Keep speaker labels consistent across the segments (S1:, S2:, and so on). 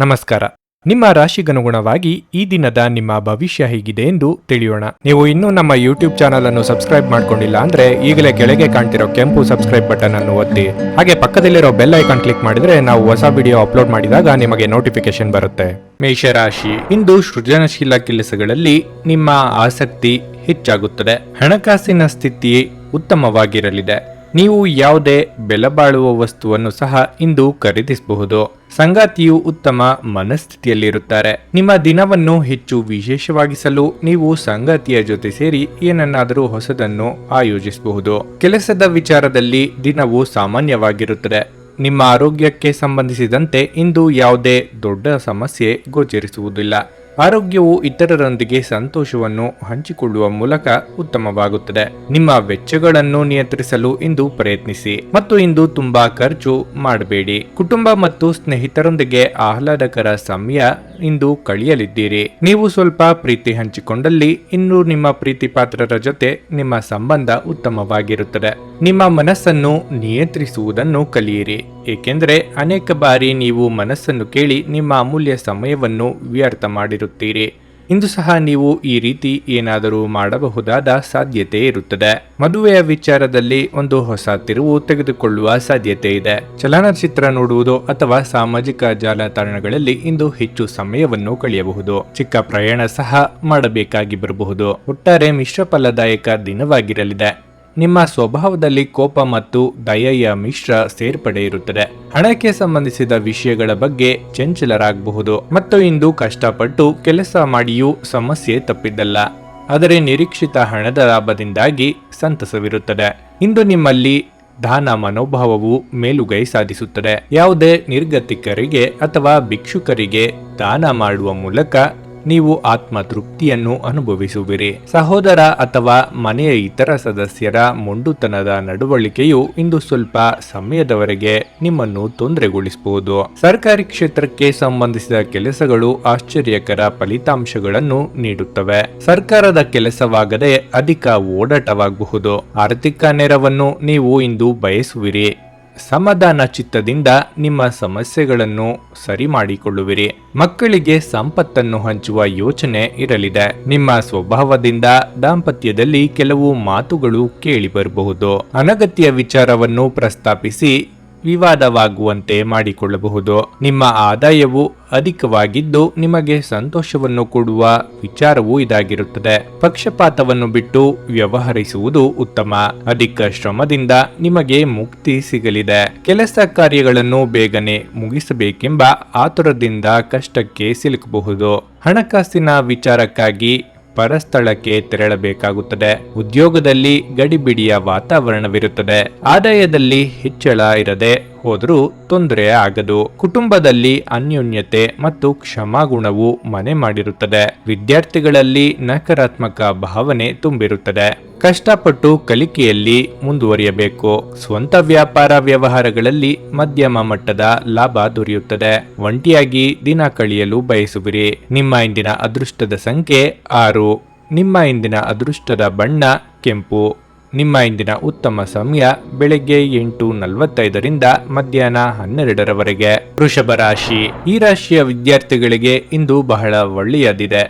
S1: ನಮಸ್ಕಾರ. ನಿಮ್ಮ ರಾಶಿಗನುಗುಣವಾಗಿ ಈ ದಿನದ ನಿಮ್ಮ ಭವಿಷ್ಯ ಹೇಗಿದೆ ಎಂದು ತಿಳಿಯೋಣ. ನೀವು ಇನ್ನೂ ನಮ್ಮ ಯೂಟ್ಯೂಬ್ ಚಾನಲ್ ಅನ್ನು ಸಬ್ಸ್ಕ್ರೈಬ್ ಮಾಡ್ಕೊಂಡಿಲ್ಲ ಅಂದ್ರೆ ಈಗಲೇ ಕೆಳಗೆ ಕಾಣ್ತಿರೋ ಕೆಂಪು ಸಬ್ಸ್ಕ್ರೈಬ್ ಬಟನ್ ಅನ್ನು ಒತ್ತಿ, ಹಾಗೆ ಪಕ್ಕದಲ್ಲಿರೋ ಬೆಲ್ ಐಕಾನ್ ಕ್ಲಿಕ್ ಮಾಡಿದ್ರೆ ನಾವು ಹೊಸ ವಿಡಿಯೋ ಅಪ್ಲೋಡ್ ಮಾಡಿದಾಗ ನಿಮಗೆ ನೋಟಿಫಿಕೇಶನ್ ಬರುತ್ತೆ. ಮೇಷರಾಶಿ, ಇಂದು ಸೃಜನಶೀಲ ಕೆಲಸಗಳಲ್ಲಿ ನಿಮ್ಮ ಆಸಕ್ತಿ ಹೆಚ್ಚಾಗುತ್ತದೆ. ಹಣಕಾಸಿನ ಸ್ಥಿತಿ ಉತ್ತಮವಾಗಿರಲಿದೆ. ನೀವು ಯಾವುದೇ ಬೆಲೆ ಬಾಳುವ ವಸ್ತುವನ್ನು ಸಹ ಇಂದು ಖರೀದಿಸಬಹುದು. ಸಂಗಾತಿಯು ಉತ್ತಮ ಮನಸ್ಥಿತಿಯಲ್ಲಿರುತ್ತಾರೆ. ನಿಮ್ಮ ದಿನವನ್ನು ಹೆಚ್ಚು ವಿಶೇಷವಾಗಿಸಲು ನೀವು ಸಂಗಾತಿಯ ಜೊತೆ ಸೇರಿ ಏನನ್ನಾದರೂ ಹೊಸದನ್ನು ಆಯೋಜಿಸಬಹುದು. ಕೆಲಸದ ವಿಚಾರದಲ್ಲಿ ದಿನವು ಸಾಮಾನ್ಯವಾಗಿರುತ್ತದೆ. ನಿಮ್ಮ ಆರೋಗ್ಯಕ್ಕೆ ಸಂಬಂಧಿಸಿದಂತೆ ಇಂದು ಯಾವುದೇ ದೊಡ್ಡ ಸಮಸ್ಯೆ ಗೋಚರಿಸುವುದಿಲ್ಲ. ಆರೋಗ್ಯವು ಇತರರೊಂದಿಗೆ ಸಂತೋಷವನ್ನು ಹಂಚಿಕೊಳ್ಳುವ ಮೂಲಕ ಉತ್ತಮವಾಗುತ್ತದೆ. ನಿಮ್ಮ ವೆಚ್ಚಗಳನ್ನು ನಿಯಂತ್ರಿಸಲು ಇಂದು ಪ್ರಯತ್ನಿಸಿ ಮತ್ತು ಇಂದು ತುಂಬಾ ಖರ್ಚು ಮಾಡಬೇಡಿ. ಕುಟುಂಬ ಮತ್ತು ಸ್ನೇಹಿತರೊಂದಿಗೆ ಆಹ್ಲಾದಕರ ಸಮಯ ಇಂದು ಕಳೆಯಲಿದ್ದೀರಿ. ನೀವು ಸ್ವಲ್ಪ ಪ್ರೀತಿ ಹಂಚಿಕೊಂಡಲ್ಲಿ ಇನ್ನು ನಿಮ್ಮ ಪ್ರೀತಿ ಪಾತ್ರರ ಜೊತೆ ನಿಮ್ಮ ಸಂಬಂಧ ಉತ್ತಮವಾಗಿರುತ್ತದೆ. ನಿಮ್ಮ ಮನಸ್ಸನ್ನು ನಿಯಂತ್ರಿಸುವುದನ್ನು ಕಲಿಯಿರಿ, ಏಕೆಂದರೆ ಅನೇಕ ಬಾರಿ ನೀವು ಮನಸ್ಸನ್ನು ಕೇಳಿ ನಿಮ್ಮ ಅಮೂಲ್ಯ ಸಮಯವನ್ನು ವ್ಯರ್ಥ ಮಾಡಿರುತ್ತೀರಿ. ಇಂದು ಸಹ ನೀವು ಈ ರೀತಿ ಏನಾದರೂ ಮಾಡಬಹುದಾದ ಸಾಧ್ಯತೆ ಇರುತ್ತದೆ. ಮದುವೆಯ ವಿಚಾರದಲ್ಲಿ ಒಂದು ಹೊಸ ತಿರುವು ತೆಗೆದುಕೊಳ್ಳುವ ಸಾಧ್ಯತೆ ಇದೆ. ಚಲನಚಿತ್ರ ನೋಡುವುದು ಅಥವಾ ಸಾಮಾಜಿಕ ಜಾಲತಾಣಗಳಲ್ಲಿ ಇಂದು ಹೆಚ್ಚು ಸಮಯವನ್ನು ಕಳೆಯಬಹುದು. ಚಿಕ್ಕ ಪ್ರಯಾಣ ಸಹ ಮಾಡಬೇಕಾಗಿ ಬರಬಹುದು. ಒಟ್ಟಾರೆ ಮಿಶ್ರ ಫಲದಾಯಕ ದಿನವಾಗಿರಲಿದೆ. ನಿಮ್ಮ ಸ್ವಭಾವದಲ್ಲಿ ಕೋಪ ಮತ್ತು ದಯೆಯ ಮಿಶ್ರ ಸೇರ್ಪಡೆ ಇರುತ್ತದೆ. ಹಣಕ್ಕೆ ಸಂಬಂಧಿಸಿದ ವಿಷಯಗಳ ಬಗ್ಗೆ ಚಂಚಲರಾಗಬಹುದು ಮತ್ತು ಇಂದು ಕಷ್ಟಪಟ್ಟು ಕೆಲಸ ಮಾಡಿಯೂ ಸಮಸ್ಯೆ ತಪ್ಪಿದ್ದಲ್ಲ. ಆದರೆ ನಿರೀಕ್ಷಿತ ಹಣದ ಲಾಭದಿಂದಾಗಿ ಸಂತಸವಿರುತ್ತದೆ. ಇಂದು ನಿಮ್ಮಲ್ಲಿ ದಾನ ಮನೋಭಾವವು ಮೇಲುಗೈ ಸಾಧಿಸುತ್ತದೆ. ಯಾವುದೇ ನಿರ್ಗತಿಕರಿಗೆ ಅಥವಾ ಭಿಕ್ಷುಕರಿಗೆ ದಾನ ಮಾಡುವ ಮೂಲಕ ನೀವು ಆತ್ಮ ತೃಪ್ತಿಯನ್ನು ಅನುಭವಿಸುವಿರಿ. ಸಹೋದರ ಅಥವಾ ಮನೆಯ ಇತರ ಸದಸ್ಯರ ಮೊಂಡುತನದ ನಡವಳಿಕೆಯು ಇಂದು ಸ್ವಲ್ಪ ಸಮಯದವರೆಗೆ ನಿಮ್ಮನ್ನು ತೊಂದರೆಗೊಳಿಸಬಹುದು. ಸರ್ಕಾರಿ ಕ್ಷೇತ್ರಕ್ಕೆ ಸಂಬಂಧಿಸಿದ ಕೆಲಸಗಳು ಆಶ್ಚರ್ಯಕರ ಫಲಿತಾಂಶಗಳನ್ನು ನೀಡುತ್ತವೆ. ಸರ್ಕಾರದ ಕೆಲಸವಾಗದೆ ಅಧಿಕ ಓಡಾಟವಾಗಬಹುದು. ಆರ್ಥಿಕ ನೆರವನ್ನು ನೀವು ಇಂದು ಬಯಸುವಿರಿ. ಸಮಾಧಾನ ಚಿತ್ತದಿಂದ ನಿಮ್ಮ ಸಮಸ್ಯೆಗಳನ್ನು ಸರಿ ಮಾಡಿಕೊಳ್ಳುವಿರಿ. ಮಕ್ಕಳಿಗೆ ಸಂಪತ್ತನ್ನು ಹಂಚುವ ಯೋಚನೆ ಇರಲಿದೆ. ನಿಮ್ಮ ಸ್ವಭಾವದಿಂದ ದಾಂಪತ್ಯದಲ್ಲಿ ಕೆಲವು ಮಾತುಗಳು ಕೇಳಿ ಬರಬಹುದು. ಅನಗತ್ಯ ವಿಚಾರವನ್ನು ಪ್ರಸ್ತಾಪಿಸಿ ವಿವಾದವಾಗುವಂತೆ ಮಾಡಿಕೊಳ್ಳಬಹುದು. ನಿಮ್ಮ ಆದಾಯವು ಅಧಿಕವಾಗಿದ್ದು ನಿಮಗೆ ಸಂತೋಷವನ್ನು ಕೊಡುವ ವಿಚಾರವೂ ಇದಾಗಿರುತ್ತದೆ. ಪಕ್ಷಪಾತವನ್ನು ಬಿಟ್ಟು ವ್ಯವಹರಿಸುವುದು ಉತ್ತಮ. ಅಧಿಕ ಶ್ರಮದಿಂದ ನಿಮಗೆ ಮುಕ್ತಿ ಸಿಗಲಿದೆ. ಕೆಲಸ ಕಾರ್ಯಗಳನ್ನು ಬೇಗನೆ ಮುಗಿಸಬೇಕೆಂಬ ಆತುರದಿಂದ ಕಷ್ಟಕ್ಕೆ ಸಿಲುಕಬಹುದು. ಹಣಕಾಸಿನ ವಿಚಾರಕ್ಕಾಗಿ ಪರಸ್ಥಳಕ್ಕೆ ತೆರಳಬೇಕಾಗುತ್ತದೆ. ಉದ್ಯೋಗದಲ್ಲಿ ಗಡಿಬಿಡಿಯ ವಾತಾವರಣವಿರುತ್ತದೆ. ಆದಾಯದಲ್ಲಿ ಹೆಚ್ಚಳ ಇರದೆ ಹೋದರೂ ತೊಂದರೆ ಆಗದು. ಕುಟುಂಬದಲ್ಲಿ ಅನ್ಯೋನ್ಯತೆ ಮತ್ತು ಕ್ಷಮಾಗುಣವು ಮನೆ ಮಾಡಿರುತ್ತದೆ. ವಿದ್ಯಾರ್ಥಿಗಳಲ್ಲಿ ನಕಾರಾತ್ಮಕ ಭಾವನೆ ತುಂಬಿರುತ್ತದೆ. ಕಷ್ಟಪಟ್ಟು ಕಲಿಕೆಯಲ್ಲಿ ಮುಂದುವರಿಯಬೇಕು. ಸ್ವಂತ ವ್ಯಾಪಾರ ವ್ಯವಹಾರಗಳಲ್ಲಿ ಮಧ್ಯಮ ಮಟ್ಟದ ಲಾಭ ದೊರೆಯುತ್ತದೆ. ಒಂಟಿಯಾಗಿ ದಿನ ಕಳೆಯಲು ಬಯಸುವಿರಿ. ನಿಮ್ಮ ಇಂದಿನ ಅದೃಷ್ಟದ ಸಂಖ್ಯೆ 6. ನಿಮ್ಮ ಇಂದಿನ ಅದೃಷ್ಟದ ಬಣ್ಣ ಕೆಂಪು. ನಿಮ್ಮ ಇಂದಿನ ಉತ್ತಮ ಸಮಯ ಬೆಳಗ್ಗೆ 8:45ರಿಂದ ಮಧ್ಯಾಹ್ನ 12ರವರೆಗೆ. ವೃಷಭ ರಾಶಿ, ಈ ರಾಶಿಯ ವಿದ್ಯಾರ್ಥಿಗಳಿಗೆ ಇಂದು ಬಹಳ ಒಳ್ಳೆಯದಿದೆ.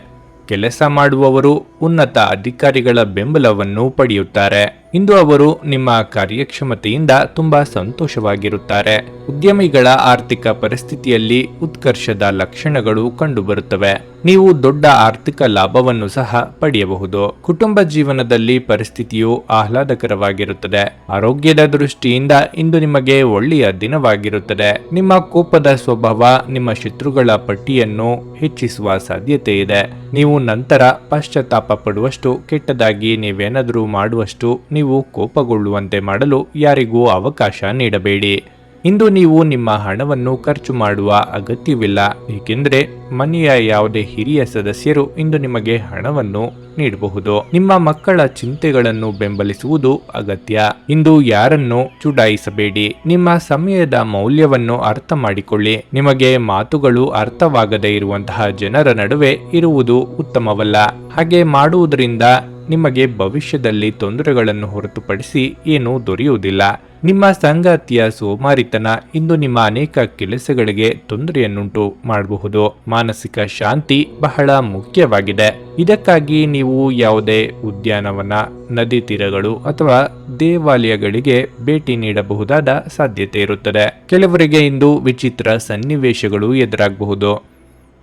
S1: ಕೆಲಸ ಮಾಡುವವರು ಉನ್ನತ ಅಧಿಕಾರಿಗಳ ಬೆಂಬಲವನ್ನು ಪಡೆಯುತ್ತಾರೆ. ಇಂದು ಅವರು ನಿಮ್ಮ ಕಾರ್ಯಕ್ಷಮತೆಯಿಂದ ತುಂಬಾ ಸಂತೋಷವಾಗಿರುತ್ತಾರೆ. ಉದ್ಯಮಿಗಳ ಆರ್ಥಿಕ ಪರಿಸ್ಥಿತಿಯಲ್ಲಿ ಉತ್ಕರ್ಷದ ಲಕ್ಷಣಗಳು ಕಂಡುಬರುತ್ತವೆ. ನೀವು ದೊಡ್ಡ ಆರ್ಥಿಕ ಲಾಭವನ್ನು ಸಹ ಪಡೆಯಬಹುದು. ಕುಟುಂಬ ಜೀವನದಲ್ಲಿ ಪರಿಸ್ಥಿತಿಯು ಆಹ್ಲಾದಕರವಾಗಿರುತ್ತದೆ. ಆರೋಗ್ಯದ ದೃಷ್ಟಿಯಿಂದ ಇಂದು ನಿಮಗೆ ಒಳ್ಳೆಯ ದಿನವಾಗಿರುತ್ತದೆ. ನಿಮ್ಮ ಕೋಪದ ಸ್ವಭಾವ ನಿಮ್ಮ ಶತ್ರುಗಳ ಪಟ್ಟಿಯನ್ನು ಹೆಚ್ಚಿಸುವ ಸಾಧ್ಯತೆ ಇದೆ. ನೀವು ನಂತರ ಪಶ್ಚಾತ್ತಾಪ ಪಡುವಷ್ಟು ಕೆಟ್ಟದಾಗಿ ನೀವೇನಾದರೂ ಮಾಡುವಷ್ಟು ನೀವು ಕೋಪಗೊಳ್ಳುವಂತೆ ಮಾಡಲು ಯಾರಿಗೂ ಅವಕಾಶ ನೀಡಬೇಡಿ. ಇಂದು ನೀವು ನಿಮ್ಮ ಹಣವನ್ನು ಖರ್ಚು ಮಾಡುವ ಅಗತ್ಯವಿಲ್ಲ, ಏಕೆಂದರೆ ಮನೆಯ ಯಾವುದೇ ಹಿರಿಯ ಸದಸ್ಯರು ಇಂದು ನಿಮಗೆ ಹಣವನ್ನು ನೀಡಬಹುದು. ನಿಮ್ಮ ಮಕ್ಕಳ ಚಿಂತೆಗಳನ್ನು ಬೆಂಬಲಿಸುವುದು ಅಗತ್ಯ. ಇಂದು ಯಾರನ್ನು ಚುಡಾಯಿಸಬೇಡಿ. ನಿಮ್ಮ ಸಮಯದ ಮೌಲ್ಯವನ್ನು ಅರ್ಥ ಮಾಡಿಕೊಳ್ಳಿ. ನಿಮಗೆ ಮಾತುಗಳು ಅರ್ಥವಾಗದೇ ಇರುವಂತಹ ಜನರ ನಡುವೆ ಇರುವುದು ಉತ್ತಮವಲ್ಲ. ಹಾಗೆ ಮಾಡುವುದರಿಂದ ನಿಮಗೆ ಭವಿಷ್ಯದಲ್ಲಿ ತೊಂದರೆಗಳನ್ನು ಹೊರತುಪಡಿಸಿ ಏನೂ ದೊರೆಯುವುದಿಲ್ಲ. ನಿಮ್ಮ ಸಂಗಾತಿಯ ಸೋಮಾರಿತನ ಇಂದು ನಿಮ್ಮ ಅನೇಕ ಕೆಲಸಗಳಿಗೆ ತೊಂದರೆಯನ್ನುಂಟು ಮಾಡಬಹುದು. ಮಾನಸಿಕ ಶಾಂತಿ ಬಹಳ ಮುಖ್ಯವಾಗಿದೆ. ಇದಕ್ಕಾಗಿ ನೀವು ಯಾವುದೇ ಉದ್ಯಾನವನ, ನದಿ ತೀರಗಳು ಅಥವಾ ದೇವಾಲಯಗಳಿಗೆ ಭೇಟಿ ನೀಡಬಹುದಾದ ಸಾಧ್ಯತೆ ಇರುತ್ತದೆ. ಕೆಲವರಿಗೆ ಇಂದು ವಿಚಿತ್ರ ಸನ್ನಿವೇಶಗಳು ಎದುರಾಗಬಹುದು.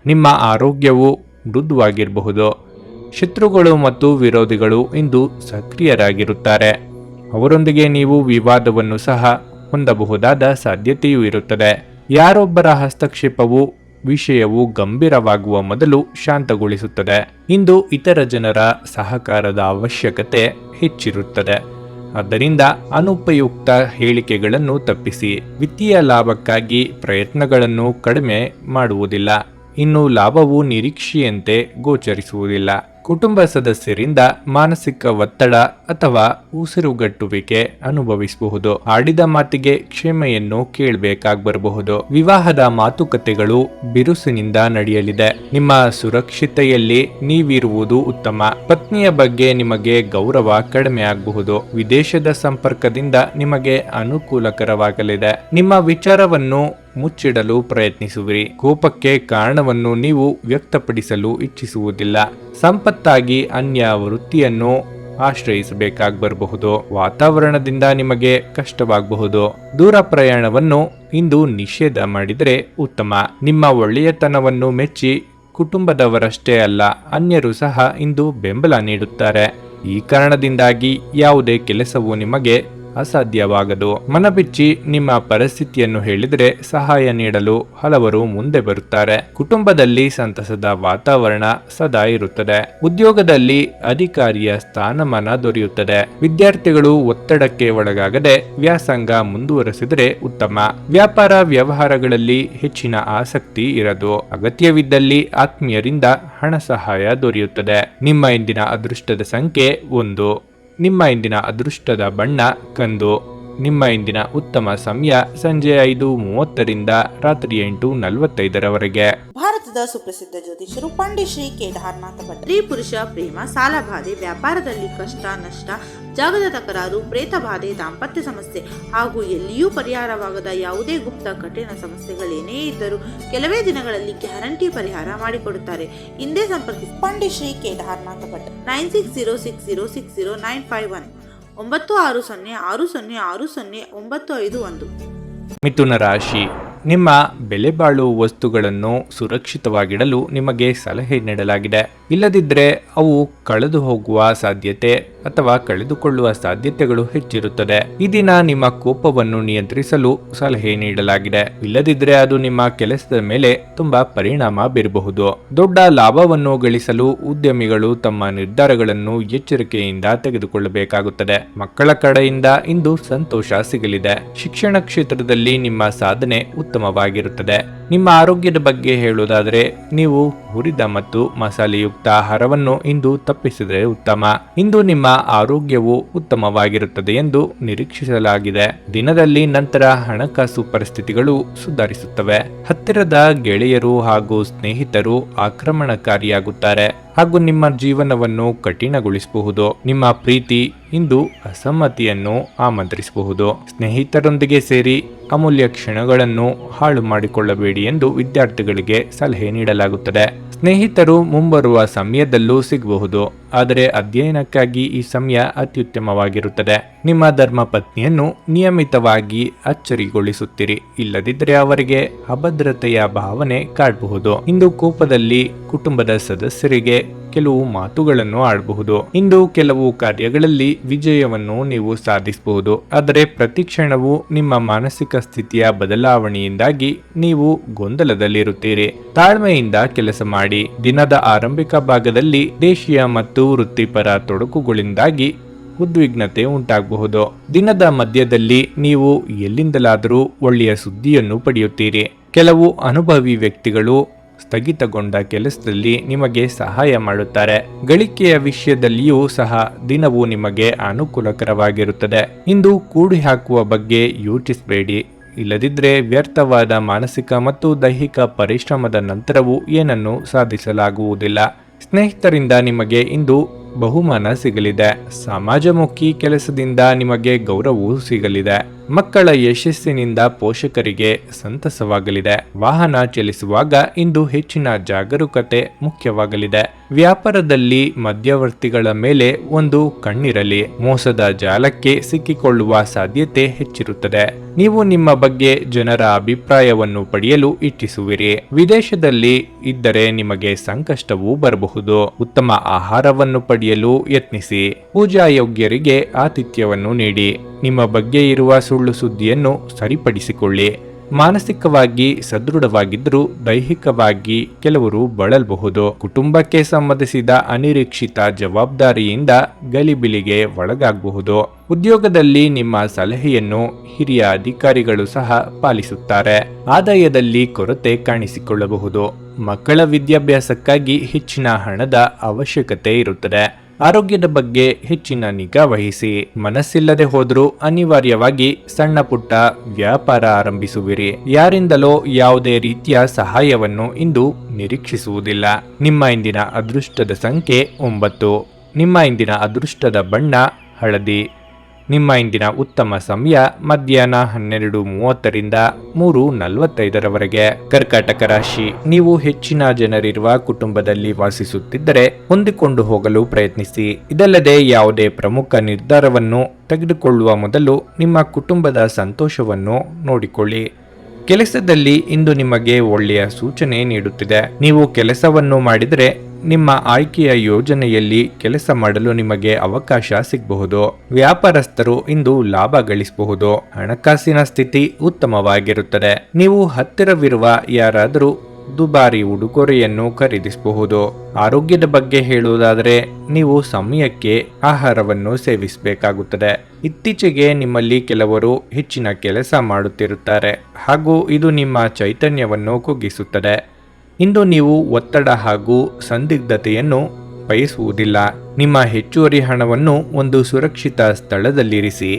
S1: ನಿಮ್ಮ ಆರೋಗ್ಯವು ಮೃದುವಾಗಿರಬಹುದು. ಶತ್ರುಗಳು ಮತ್ತು ವಿರೋಧಿಗಳು ಇಂದು ಸಕ್ರಿಯರಾಗಿರುತ್ತಾರೆ. ಅವರೊಂದಿಗೆ ನೀವು ವಿವಾದವನ್ನು ಸಹ ಹೊಂದಬಹುದಾದ ಸಾಧ್ಯತೆಯೂ ಇರುತ್ತದೆ. ಯಾರೊಬ್ಬರ ಹಸ್ತಕ್ಷೇಪವು ವಿಷಯವು ಗಂಭೀರವಾಗುವ ಮೊದಲು ಶಾಂತಗೊಳಿಸುತ್ತದೆ. ಇಂದು ಇತರ ಜನರ ಸಹಕಾರದ ಅವಶ್ಯಕತೆ ಹೆಚ್ಚಿರುತ್ತದೆ. ಆದ್ದರಿಂದ ಅನುಪಯುಕ್ತ ಹೇಳಿಕೆಗಳನ್ನು ತಪ್ಪಿಸಿ. ವಿತ್ತೀಯ ಲಾಭಕ್ಕಾಗಿ ಪ್ರಯತ್ನಗಳನ್ನು ಕಡಿಮೆ ಮಾಡುವುದಿಲ್ಲ. ಇನ್ನು ಲಾಭವು ನಿರೀಕ್ಷೆಯಂತೆ ಗೋಚರಿಸುವುದಿಲ್ಲ. ಕುಟುಂಬ ಸದಸ್ಯರಿಂದ ಮಾನಸಿಕ ಒತ್ತಡ ಅಥವಾ ಉಸಿರುಗಟ್ಟುವಿಕೆ ಅನುಭವಿಸಬಹುದು. ಆಡಿದ ಮಾತಿಗೆ ಕ್ಷಮೆಯನ್ನು ಕೇಳಬೇಕಾಗಬರಬಹುದು. ವಿವಾಹದ ಮಾತುಕತೆಗಳು ಬಿರುಸಿನಿಂದ ನಡೆಯಲಿದೆ. ನಿಮ್ಮ ಸುರಕ್ಷತೆಯಲ್ಲಿ ನೀವಿರುವುದು ಉತ್ತಮ. ಪತ್ನಿಯ ಬಗ್ಗೆ ನಿಮಗೆ ಗೌರವ ಕಡಿಮೆ ಆಗಬಹುದು. ವಿದೇಶದ ಸಂಪರ್ಕದಿಂದ ನಿಮಗೆ ಅನುಕೂಲಕರವಾಗಲಿದೆ. ನಿಮ್ಮ ವಿಚಾರವನ್ನು ಮುಚ್ಚಿಡಲು ಪ್ರಯತ್ನಿಸುವಿರಿ. ಕೋಪಕ್ಕೆ ಕಾರಣವನ್ನು ನೀವು ವ್ಯಕ್ತಪಡಿಸಲು ಇಚ್ಛಿಸುವುದಿಲ್ಲ. ಸಂಪತ್ತಾಗಿ ಅನ್ಯ ವೃತ್ತಿಯನ್ನು ಆಶ್ರಯಿಸಬೇಕಾಗಬರಬಹುದು. ವಾತಾವರಣದಿಂದ ನಿಮಗೆ ಕಷ್ಟವಾಗಬಹುದು. ದೂರ ಪ್ರಯಾಣವನ್ನು ಇಂದು ನಿಷೇಧ ಮಾಡಿದರೆ ಉತ್ತಮ. ನಿಮ್ಮ ಒಳ್ಳೆಯತನವನ್ನು ಮೆಚ್ಚಿ ಕುಟುಂಬದವರಷ್ಟೇ ಅಲ್ಲ, ಅನ್ಯರು ಸಹ ಇಂದು ಬೆಂಬಲ ನೀಡುತ್ತಾರೆ. ಈ ಕಾರಣದಿಂದಾಗಿ ಯಾವುದೇ ಕೆಲಸವು ನಿಮಗೆ ಅಸಾಧ್ಯವಾಗದು. ಮನಬಿಚ್ಚಿ ನಿಮ್ಮ ಪರಿಸ್ಥಿತಿಯನ್ನು ಹೇಳಿದರೆ ಸಹಾಯ ನೀಡಲು ಹಲವರು ಮುಂದೆ ಬರುತ್ತಾರೆ. ಕುಟುಂಬದಲ್ಲಿ ಸಂತಸದ ವಾತಾವರಣ ಸದಾ ಇರುತ್ತದೆ. ಉದ್ಯೋಗದಲ್ಲಿ ಅಧಿಕಾರಿಯ ಸ್ಥಾನಮಾನ ದೊರೆಯುತ್ತದೆ. ವಿದ್ಯಾರ್ಥಿಗಳು ಒತ್ತಡಕ್ಕೆ ಒಳಗಾಗದೆ ವ್ಯಾಸಂಗ ಮುಂದುವರೆಸಿದರೆ ಉತ್ತಮ. ವ್ಯಾಪಾರ ವ್ಯವಹಾರಗಳಲ್ಲಿ ಹೆಚ್ಚಿನ ಆಸಕ್ತಿ ಇರದು. ಅಗತ್ಯವಿದ್ದಲ್ಲಿ ಆತ್ಮೀಯರಿಂದ ಹಣ ಸಹಾಯ ದೊರೆಯುತ್ತದೆ. ನಿಮ್ಮ ಇಂದಿನ ಅದೃಷ್ಟದ ಸಂಖ್ಯೆ 1. ನಿಮ್ಮ ಇಂದಿನ ಅದೃಷ್ಟದ ಬಣ್ಣ ಕಂದು. ನಿಮ್ಮ ಇಂದಿನ ಉತ್ತಮ ಸಮಯ ಸಂಜೆ 5:30ರಿಂದ ರಾತ್ರಿ 8:45ರವರೆಗೆ.
S2: ಭಾರತದ ಸುಪ್ರಸಿದ್ಧ ಜ್ಯೋತಿಷರು ಪಂಡಿತ್ ಶ್ರೀ ಕೇದಾರನಾಥ ಭಟ್. ಸ್ತ್ರೀ ಪುರುಷ ಪ್ರೇಮ, ಸಾಲಬಾಧೆ, ವ್ಯಾಪಾರದಲ್ಲಿ ಕಷ್ಟ ನಷ್ಟ, ಜಾಗದ ತಕರಾರು, ಪ್ರೇತ ಬಾಧೆ, ದಾಂಪತ್ಯ ಸಮಸ್ಯೆ ಹಾಗೂ ಎಲ್ಲಿಯೂ ಪರಿಹಾರವಾಗದ ಯಾವುದೇ ಗುಪ್ತ ಕಠಿಣ ಸಮಸ್ಯೆಗಳೇನೇ ಇದ್ದರೂ ಕೆಲವೇ ದಿನಗಳಲ್ಲಿ ಗ್ಯಾರಂಟಿ ಪರಿಹಾರ ಮಾಡಿಕೊಡುತ್ತಾರೆ. ಹಿಂದೆ ಸಂಪರ್ಕಿಸಿ ಪಂಡಿತ್ ಶ್ರೀ ಕೇದಾರನಾಥ ಭಟ್. 9606060951 9606060951.
S1: ಮಿಥುನ ರಾಶಿ. ನಿಮ್ಮ ಬೆಲೆ ಬಾಳುವ ವಸ್ತುಗಳನ್ನು ಸುರಕ್ಷಿತವಾಗಿಡಲು ನಿಮಗೆ ಸಲಹೆ ನೀಡಲಾಗಿದೆ. ಇಲ್ಲದಿದ್ದರೆ ಅವು ಕಳೆದು ಹೋಗುವ ಸಾಧ್ಯತೆ ಅಥವಾ ಕಳೆದುಕೊಳ್ಳುವ ಸಾಧ್ಯತೆಗಳು ಹೆಚ್ಚಿರುತ್ತದೆ. ಈ ದಿನ ನಿಮ್ಮ ಕೋಪವನ್ನು ನಿಯಂತ್ರಿಸಲು ಸಲಹೆ ನೀಡಲಾಗಿದೆ. ಇಲ್ಲದಿದ್ದರೆ ಅದು ನಿಮ್ಮ ಕೆಲಸದ ಮೇಲೆ ತುಂಬಾ ಪರಿಣಾಮ ಬೀರಬಹುದು. ದೊಡ್ಡ ಲಾಭವನ್ನು ಗಳಿಸಲು ಉದ್ಯಮಿಗಳು ತಮ್ಮ ನಿರ್ಧಾರಗಳನ್ನು ಎಚ್ಚರಿಕೆಯಿಂದ ತೆಗೆದುಕೊಳ್ಳಬೇಕಾಗುತ್ತದೆ. ಮಕ್ಕಳ ಕಡೆಯಿಂದ ಇಂದು ಸಂತೋಷ ಸಿಗಲಿದೆ. ಶಿಕ್ಷಣ ಕ್ಷೇತ್ರದಲ್ಲಿ ನಿಮ್ಮ ಸಾಧನೆ ಉತ್ತಮವಾಗಿರುತ್ತದೆ. ನಿಮ್ಮ ಆರೋಗ್ಯದ ಬಗ್ಗೆ ಹೇಳುವುದಾದರೆ ನೀವು ಹುರಿದ ಮತ್ತು ಮಸಾಲೆಯುಕ್ತ ಆಹಾರವನ್ನು ಇಂದು ತಪ್ಪಿಸಿದರೆ ಉತ್ತಮ. ಇಂದು ನಿಮ್ಮ ಆರೋಗ್ಯವು ಉತ್ತಮವಾಗಿರುತ್ತದೆ ಎಂದು ನಿರೀಕ್ಷಿಸಲಾಗಿದೆ. ದಿನದಲ್ಲಿ ನಂತರ ಹಣಕಾಸು ಪರಿಸ್ಥಿತಿಗಳು ಸುಧಾರಿಸುತ್ತವೆ. ಹತ್ತಿರದ ಗೆಳೆಯರು ಹಾಗೂ ಸ್ನೇಹಿತರು ಆಕ್ರಮಣಕಾರಿಯಾಗುತ್ತಾರೆ ಹಾಗೂ ನಿಮ್ಮ ಜೀವನವನ್ನು ಕಠಿಣಗೊಳಿಸಬಹುದು. ನಿಮ್ಮ ಪ್ರೀತಿ ಇಂದು ಅಸಮ್ಮತಿಯನ್ನು ಆಮಂತ್ರಿಸಬಹುದು. ಸ್ನೇಹಿತರೊಂದಿಗೆ ಸೇರಿ ಅಮೂಲ್ಯ ಕ್ಷಣಗಳನ್ನು ಹಾಳು ಮಾಡಿಕೊಳ್ಳಬೇಡಿ ಎಂದು ವಿದ್ಯಾರ್ಥಿಗಳಿಗೆ ಸಲಹೆ ನೀಡಲಾಗುತ್ತದೆ. ಸ್ನೇಹಿತರು ಮುಂಬರುವ ಸಮಯದಲ್ಲೂ ಸಿಗಬಹುದು, ಆದರೆ ಅಧ್ಯಯನಕ್ಕಾಗಿ ಈ ಸಮಯ ಅತ್ಯುತ್ತಮವಾಗಿರುತ್ತದೆ. ನಿಮ್ಮ ಧರ್ಮ ಪತ್ನಿಯನ್ನು ನಿಯಮಿತವಾಗಿ ಅಚ್ಚರಿಗೊಳಿಸುತ್ತೀರಿ. ಇಲ್ಲದಿದ್ದರೆ ಅವರಿಗೆ ಅಭದ್ರತೆಯ ಭಾವನೆ ಕಾಡಬಹುದು. ಇಂದು ಕೋಪದಲ್ಲಿ ಕುಟುಂಬದ ಸದಸ್ಯರಿಗೆ ಕೆಲವು ಮಾತುಗಳನ್ನು ಆಡಬಹುದು. ಇಂದು ಕೆಲವು ಕಾರ್ಯಗಳಲ್ಲಿ ವಿಜಯವನ್ನು ನೀವು ಸಾಧಿಸಬಹುದು, ಆದರೆ ಪ್ರತಿ ಕ್ಷಣವೂ ನಿಮ್ಮ ಮಾನಸಿಕ ಸ್ಥಿತಿಯ ಬದಲಾವಣೆಯಿಂದಾಗಿ ನೀವು ಗೊಂದಲದಲ್ಲಿರುತ್ತೀರಿ. ತಾಳ್ಮೆಯಿಂದ ಕೆಲಸ ಮಾಡಿ. ದಿನದ ಆರಂಭಿಕ ಭಾಗದಲ್ಲಿ ದೇಶೀಯ ಮತ್ತು ವೃತ್ತಿಪರ ತೊಡಕುಗಳಿಂದಾಗಿ ಉದ್ವಿಗ್ನತೆ ಉಂಟಾಗಬಹುದು. ದಿನದ ಮಧ್ಯದಲ್ಲಿ ನೀವು ಎಲ್ಲಿಂದಲಾದರೂ ಒಳ್ಳೆಯ ಸುದ್ದಿಯನ್ನು ಪಡೆಯುತ್ತೀರಿ. ಕೆಲವು ಅನುಭವಿ ವ್ಯಕ್ತಿಗಳು ಸ್ಥಗಿತಗೊಂಡ ಕೆಲಸದಲ್ಲಿ ನಿಮಗೆ ಸಹಾಯ ಮಾಡುತ್ತಾರೆ. ಗಳಿಕೆಯ ವಿಷಯದಲ್ಲಿಯೂ ಸಹ ದಿನವೂ ನಿಮಗೆ ಅನುಕೂಲಕರವಾಗಿರುತ್ತದೆ. ಇಂದು ಕೂಡಿ ಹಾಕುವ ಬಗ್ಗೆ ಯೋಚಿಸಬೇಡಿ. ಇಲ್ಲದಿದ್ದರೆ ವ್ಯರ್ಥವಾದ ಮಾನಸಿಕ ಮತ್ತು ದೈಹಿಕ ಪರಿಶ್ರಮದ ನಂತರವೂ ಏನನ್ನು ಸಾಧಿಸಲಾಗುವುದಿಲ್ಲ. ಸ್ನೇಹಿತರಿಂದ ನಿಮಗೆ ಇಂದು ಬಹುಮಾನ ಸಿಗಲಿದೆ. ಸಮಾಜಮುಖಿ ಕೆಲಸದಿಂದ ನಿಮಗೆ ಗೌರವವೂ ಸಿಗಲಿದೆ. ಮಕ್ಕಳ ಯಶಸ್ಸಿನಿಂದ ಪೋಷಕರಿಗೆ ಸಂತಸವಾಗಲಿದೆ. ವಾಹನ ಚಲಿಸುವಾಗ ಇಂದು ಹೆಚ್ಚಿನ ಜಾಗರೂಕತೆ ಮುಖ್ಯವಾಗಲಿದೆ. ವ್ಯಾಪಾರದಲ್ಲಿ ಮಧ್ಯವರ್ತಿಗಳ ಮೇಲೆ ಒಂದು ಕಣ್ಣಿರಲಿ. ಮೋಸದ ಜಾಲಕ್ಕೆ ಸಿಕ್ಕಿಕೊಳ್ಳುವ ಸಾಧ್ಯತೆ ಹೆಚ್ಚಿರುತ್ತದೆ. ನೀವು ನಿಮ್ಮ ಬಗ್ಗೆ ಜನರ ಅಭಿಪ್ರಾಯವನ್ನು ಪಡೆಯಲು ಇಚ್ಛಿಸುವಿರಿ. ವಿದೇಶದಲ್ಲಿ ಇದ್ದರೆ ನಿಮಗೆ ಸಂಕಷ್ಟವೂ ಬರಬಹುದು. ಉತ್ತಮ ಆಹಾರವನ್ನು ಪಡೆಯಲು ಯತ್ನಿಸಿ. ಪೂಜಾ ಯೋಗ್ಯರಿಗೆ ಆತಿಥ್ಯವನ್ನು ನೀಡಿ. ನಿಮ್ಮ ಬಗ್ಗೆ ಇರುವ ಸುಳ್ಳು ಸುದ್ದಿಯನ್ನು ಸರಿಪಡಿಸಿಕೊಳ್ಳಿ. ಮಾನಸಿಕವಾಗಿ ಸದೃಢವಾಗಿದ್ದರೂ ದೈಹಿಕವಾಗಿ ಕೆಲವರು ಬಳಲಬಹುದು. ಕುಟುಂಬಕ್ಕೆ ಸಂಬಂಧಿಸಿದ ಅನಿರೀಕ್ಷಿತ ಜವಾಬ್ದಾರಿಯಿಂದ ಗಲಿಬಿಲಿಗೆ ಒಳಗಾಗಬಹುದು. ಉದ್ಯೋಗದಲ್ಲಿ ನಿಮ್ಮ ಸಲಹೆಯನ್ನು ಹಿರಿಯ ಅಧಿಕಾರಿಗಳು ಸಹ ಪಾಲಿಸುತ್ತಾರೆ. ಆದಾಯದಲ್ಲಿ ಕೊರತೆ ಕಾಣಿಸಿಕೊಳ್ಳಬಹುದು. ಮಕ್ಕಳ ವಿದ್ಯಾಭ್ಯಾಸಕ್ಕಾಗಿ ಹೆಚ್ಚಿನ ಹಣದ ಅವಶ್ಯಕತೆ ಇರುತ್ತದೆ. ಆರೋಗ್ಯದ ಬಗ್ಗೆ ಹೆಚ್ಚಿನ ನಿಗಾ ವಹಿಸಿ. ಮನಸ್ಸಿಲ್ಲದೆ ಹೋದರೂ ಅನಿವಾರ್ಯವಾಗಿ ಸಣ್ಣ ಪುಟ್ಟ ವ್ಯಾಪಾರ ಆರಂಭಿಸುವಿರಿ. ಯಾರಿಂದಲೋ ಯಾವುದೇ ರೀತಿಯ ಸಹಾಯವನ್ನು ಇಂದು ನಿರೀಕ್ಷಿಸುವುದಿಲ್ಲ. ನಿಮ್ಮ ಇಂದಿನ ಅದೃಷ್ಟದ ಸಂಖ್ಯೆ 9. ನಿಮ್ಮ ಇಂದಿನ ಅದೃಷ್ಟದ ಬಣ್ಣ ಹಳದಿ. ನಿಮ್ಮ ಇಂದಿನ ಉತ್ತಮ ಸಮಯ ಮಧ್ಯಾಹ್ನ 12:30ರಿಂದ 3:45ರವರೆಗೆ. ಕರ್ಕಾಟಕ ರಾಶಿ, ನೀವು ಹೆಚ್ಚಿನ ಜನರಿರುವ ಕುಟುಂಬದಲ್ಲಿ ವಾಸಿಸುತ್ತಿದ್ದರೆ ಹೊಂದಿಕೊಂಡು ಹೋಗಲು ಪ್ರಯತ್ನಿಸಿ. ಇದಲ್ಲದೆ ಯಾವುದೇ ಪ್ರಮುಖ ನಿರ್ಧಾರವನ್ನು ತೆಗೆದುಕೊಳ್ಳುವ ಮೊದಲು ನಿಮ್ಮ ಕುಟುಂಬದ ಸಂತೋಷವನ್ನು ನೋಡಿಕೊಳ್ಳಿ. ಕೆಲಸದಲ್ಲಿ ಇಂದು ನಿಮಗೆ ಒಳ್ಳೆಯ ಸೂಚನೆ ನೀಡುತ್ತಿದೆ. ನೀವು ಕೆಲಸವನ್ನು ಮಾಡಿದರೆ ನಿಮ್ಮ ಆಯ್ಕೆಯ ಯೋಜನೆಯಲ್ಲಿ ಕೆಲಸ ಮಾಡಲು ನಿಮಗೆ ಅವಕಾಶ ಸಿಗಬಹುದು. ವ್ಯಾಪಾರಸ್ಥರು ಇಂದು ಲಾಭ ಗಳಿಸಬಹುದು. ಹಣಕಾಸಿನ ಸ್ಥಿತಿ ಉತ್ತಮವಾಗಿರುತ್ತದೆ. ನೀವು ಹತ್ತಿರವಿರುವ ಯಾರಾದರೂ ದುಬಾರಿ ಉಡುಗೊರೆಯನ್ನು ಖರೀದಿಸಬಹುದು. ಆರೋಗ್ಯದ ಬಗ್ಗೆ ಹೇಳುವುದಾದರೆ ನೀವು ಸಮಯಕ್ಕೆ ಆಹಾರವನ್ನು ಸೇವಿಸಬೇಕಾಗುತ್ತದೆ. ಇತ್ತೀಚೆಗೆ ನಿಮ್ಮಲ್ಲಿ ಕೆಲವರು ಹೆಚ್ಚಿನ ಕೆಲಸ ಮಾಡುತ್ತಿರುತ್ತಾರೆ ಹಾಗೂ ಇದು ನಿಮ್ಮ ಚೈತನ್ಯವನ್ನು ಕುಗ್ಗಿಸುತ್ತದೆ. ಇಂದು ನೀವು ಒತ್ತಡ ಹಾಗೂ ಸಂದಿಗ್ಧತೆಯನ್ನು ಬಯಸುವುದಿಲ್ಲ. ನಿಮ್ಮ ಹೆಚ್ಚುವರಿ ಹಣವನ್ನು ಒಂದು ಸುರಕ್ಷಿತ ಸ್ಥಳದಲ್ಲಿರಿಸಿ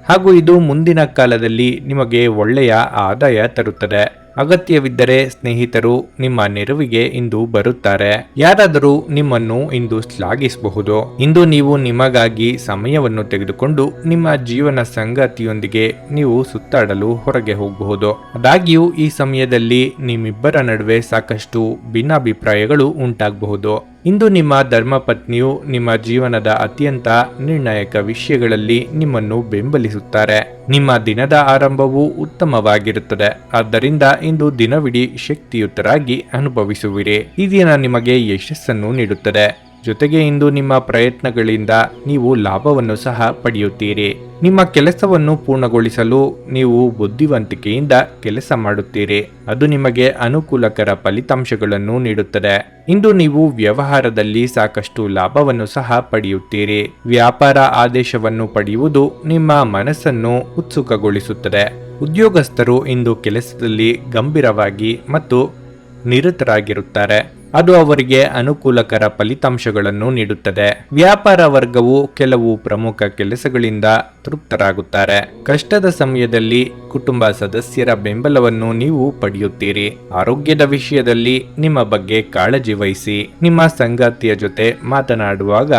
S1: ಹಾಗೂ ಇದು ಮುಂದಿನ ಕಾಲದಲ್ಲಿ ನಿಮಗೆ ಒಳ್ಳೆಯ ಆದಾಯ ತರುತ್ತದೆ. ಅಗತ್ಯವಿದ್ದರೆ ಸ್ನೇಹಿತರು ನಿಮ್ಮ ನೆರವಿಗೆ ಇಂದು ಬರುತ್ತಾರೆ. ಯಾರಾದರೂ ನಿಮ್ಮನ್ನು ಇಂದು ಶ್ಲಾಘಿಸಬಹುದು. ಇಂದು ನೀವು ನಿಮಗಾಗಿ ಸಮಯವನ್ನು ತೆಗೆದುಕೊಂಡು ನಿಮ್ಮ ಜೀವನ ಸಂಗಾತಿಯೊಂದಿಗೆ ನೀವು ಸುತ್ತಾಡಲು ಹೊರಗೆ ಹೋಗಬಹುದು. ಆದಾಗ್ಯೂ ಈ ಸಮಯದಲ್ಲಿ ನಿಮ್ಮಿಬ್ಬರ ನಡುವೆ ಸಾಕಷ್ಟು ಭಿನ್ನಾಭಿಪ್ರಾಯಗಳು ಉಂಟಾಗಬಹುದು. ಇಂದು ನಿಮ್ಮ ಧರ್ಮಪತ್ನಿಯು ನಿಮ್ಮ ಜೀವನದ ಅತ್ಯಂತ ನಿರ್ಣಾಯಕ ವಿಷಯಗಳಲ್ಲಿ ನಿಮ್ಮನ್ನು ಬೆಂಬಲಿಸುತ್ತಾರೆ. ನಿಮ್ಮ ದಿನದ ಆರಂಭವು ಉತ್ತಮವಾಗಿರುತ್ತದೆ. ಆದ್ದರಿಂದ ಇಂದು ದಿನವಿಡೀ ಶಕ್ತಿಯುತರಾಗಿ ಅನುಭವಿಸುವಿರಿ. ಈ ದಿನ ನಿಮಗೆ ಯಶಸ್ಸನ್ನು ನೀಡುತ್ತದೆ. ಜೊತೆಗೆ ಇಂದು ನಿಮ್ಮ ಪ್ರಯತ್ನಗಳಿಂದ ನೀವು ಲಾಭವನ್ನು ಸಹ ಪಡೆಯುತ್ತೀರಿ. ನಿಮ್ಮ ಕೆಲಸವನ್ನು ಪೂರ್ಣಗೊಳಿಸಲು ನೀವು ಬುದ್ಧಿವಂತಿಕೆಯಿಂದ ಕೆಲಸ ಮಾಡುತ್ತೀರಿ. ಅದು ನಿಮಗೆ ಅನುಕೂಲಕರ ಫಲಿತಾಂಶಗಳನ್ನು ನೀಡುತ್ತದೆ. ಇಂದು ನೀವು ವ್ಯವಹಾರದಲ್ಲಿ ಸಾಕಷ್ಟು ಲಾಭವನ್ನು ಸಹ ಪಡೆಯುತ್ತೀರಿ. ವ್ಯಾಪಾರ ಆದೇಶವನ್ನು ಪಡೆಯುವುದು ನಿಮ್ಮ ಮನಸ್ಸನ್ನು ಉತ್ಸುಕಗೊಳಿಸುತ್ತದೆ. ಉದ್ಯೋಗಸ್ಥರು ಇಂದು ಕೆಲಸದಲ್ಲಿ ಗಂಭೀರವಾಗಿ ಮತ್ತು ನಿರತರಾಗಿರುತ್ತಾರೆ. ಅದು ಅವರಿಗೆ ಅನುಕೂಲಕರ ಫಲಿತಾಂಶಗಳನ್ನು ನೀಡುತ್ತದೆ. ವ್ಯಾಪಾರ ವರ್ಗವು ಕೆಲವು ಪ್ರಮುಖ ಕೆಲಸಗಳಿಂದ ತೃಪ್ತರಾಗುತ್ತಾರೆ. ಕಷ್ಟದ ಸಮಯದಲ್ಲಿ ಕುಟುಂಬ ಸದಸ್ಯರ ಬೆಂಬಲವನ್ನು ನೀವು ಪಡೆಯುತ್ತೀರಿ. ಆರೋಗ್ಯದ ವಿಷಯದಲ್ಲಿ ನಿಮ್ಮ ಬಗ್ಗೆ ಕಾಳಜಿ ವಹಿಸಿ. ನಿಮ್ಮ ಸಂಗಾತಿಯ ಜೊತೆ ಮಾತನಾಡುವಾಗ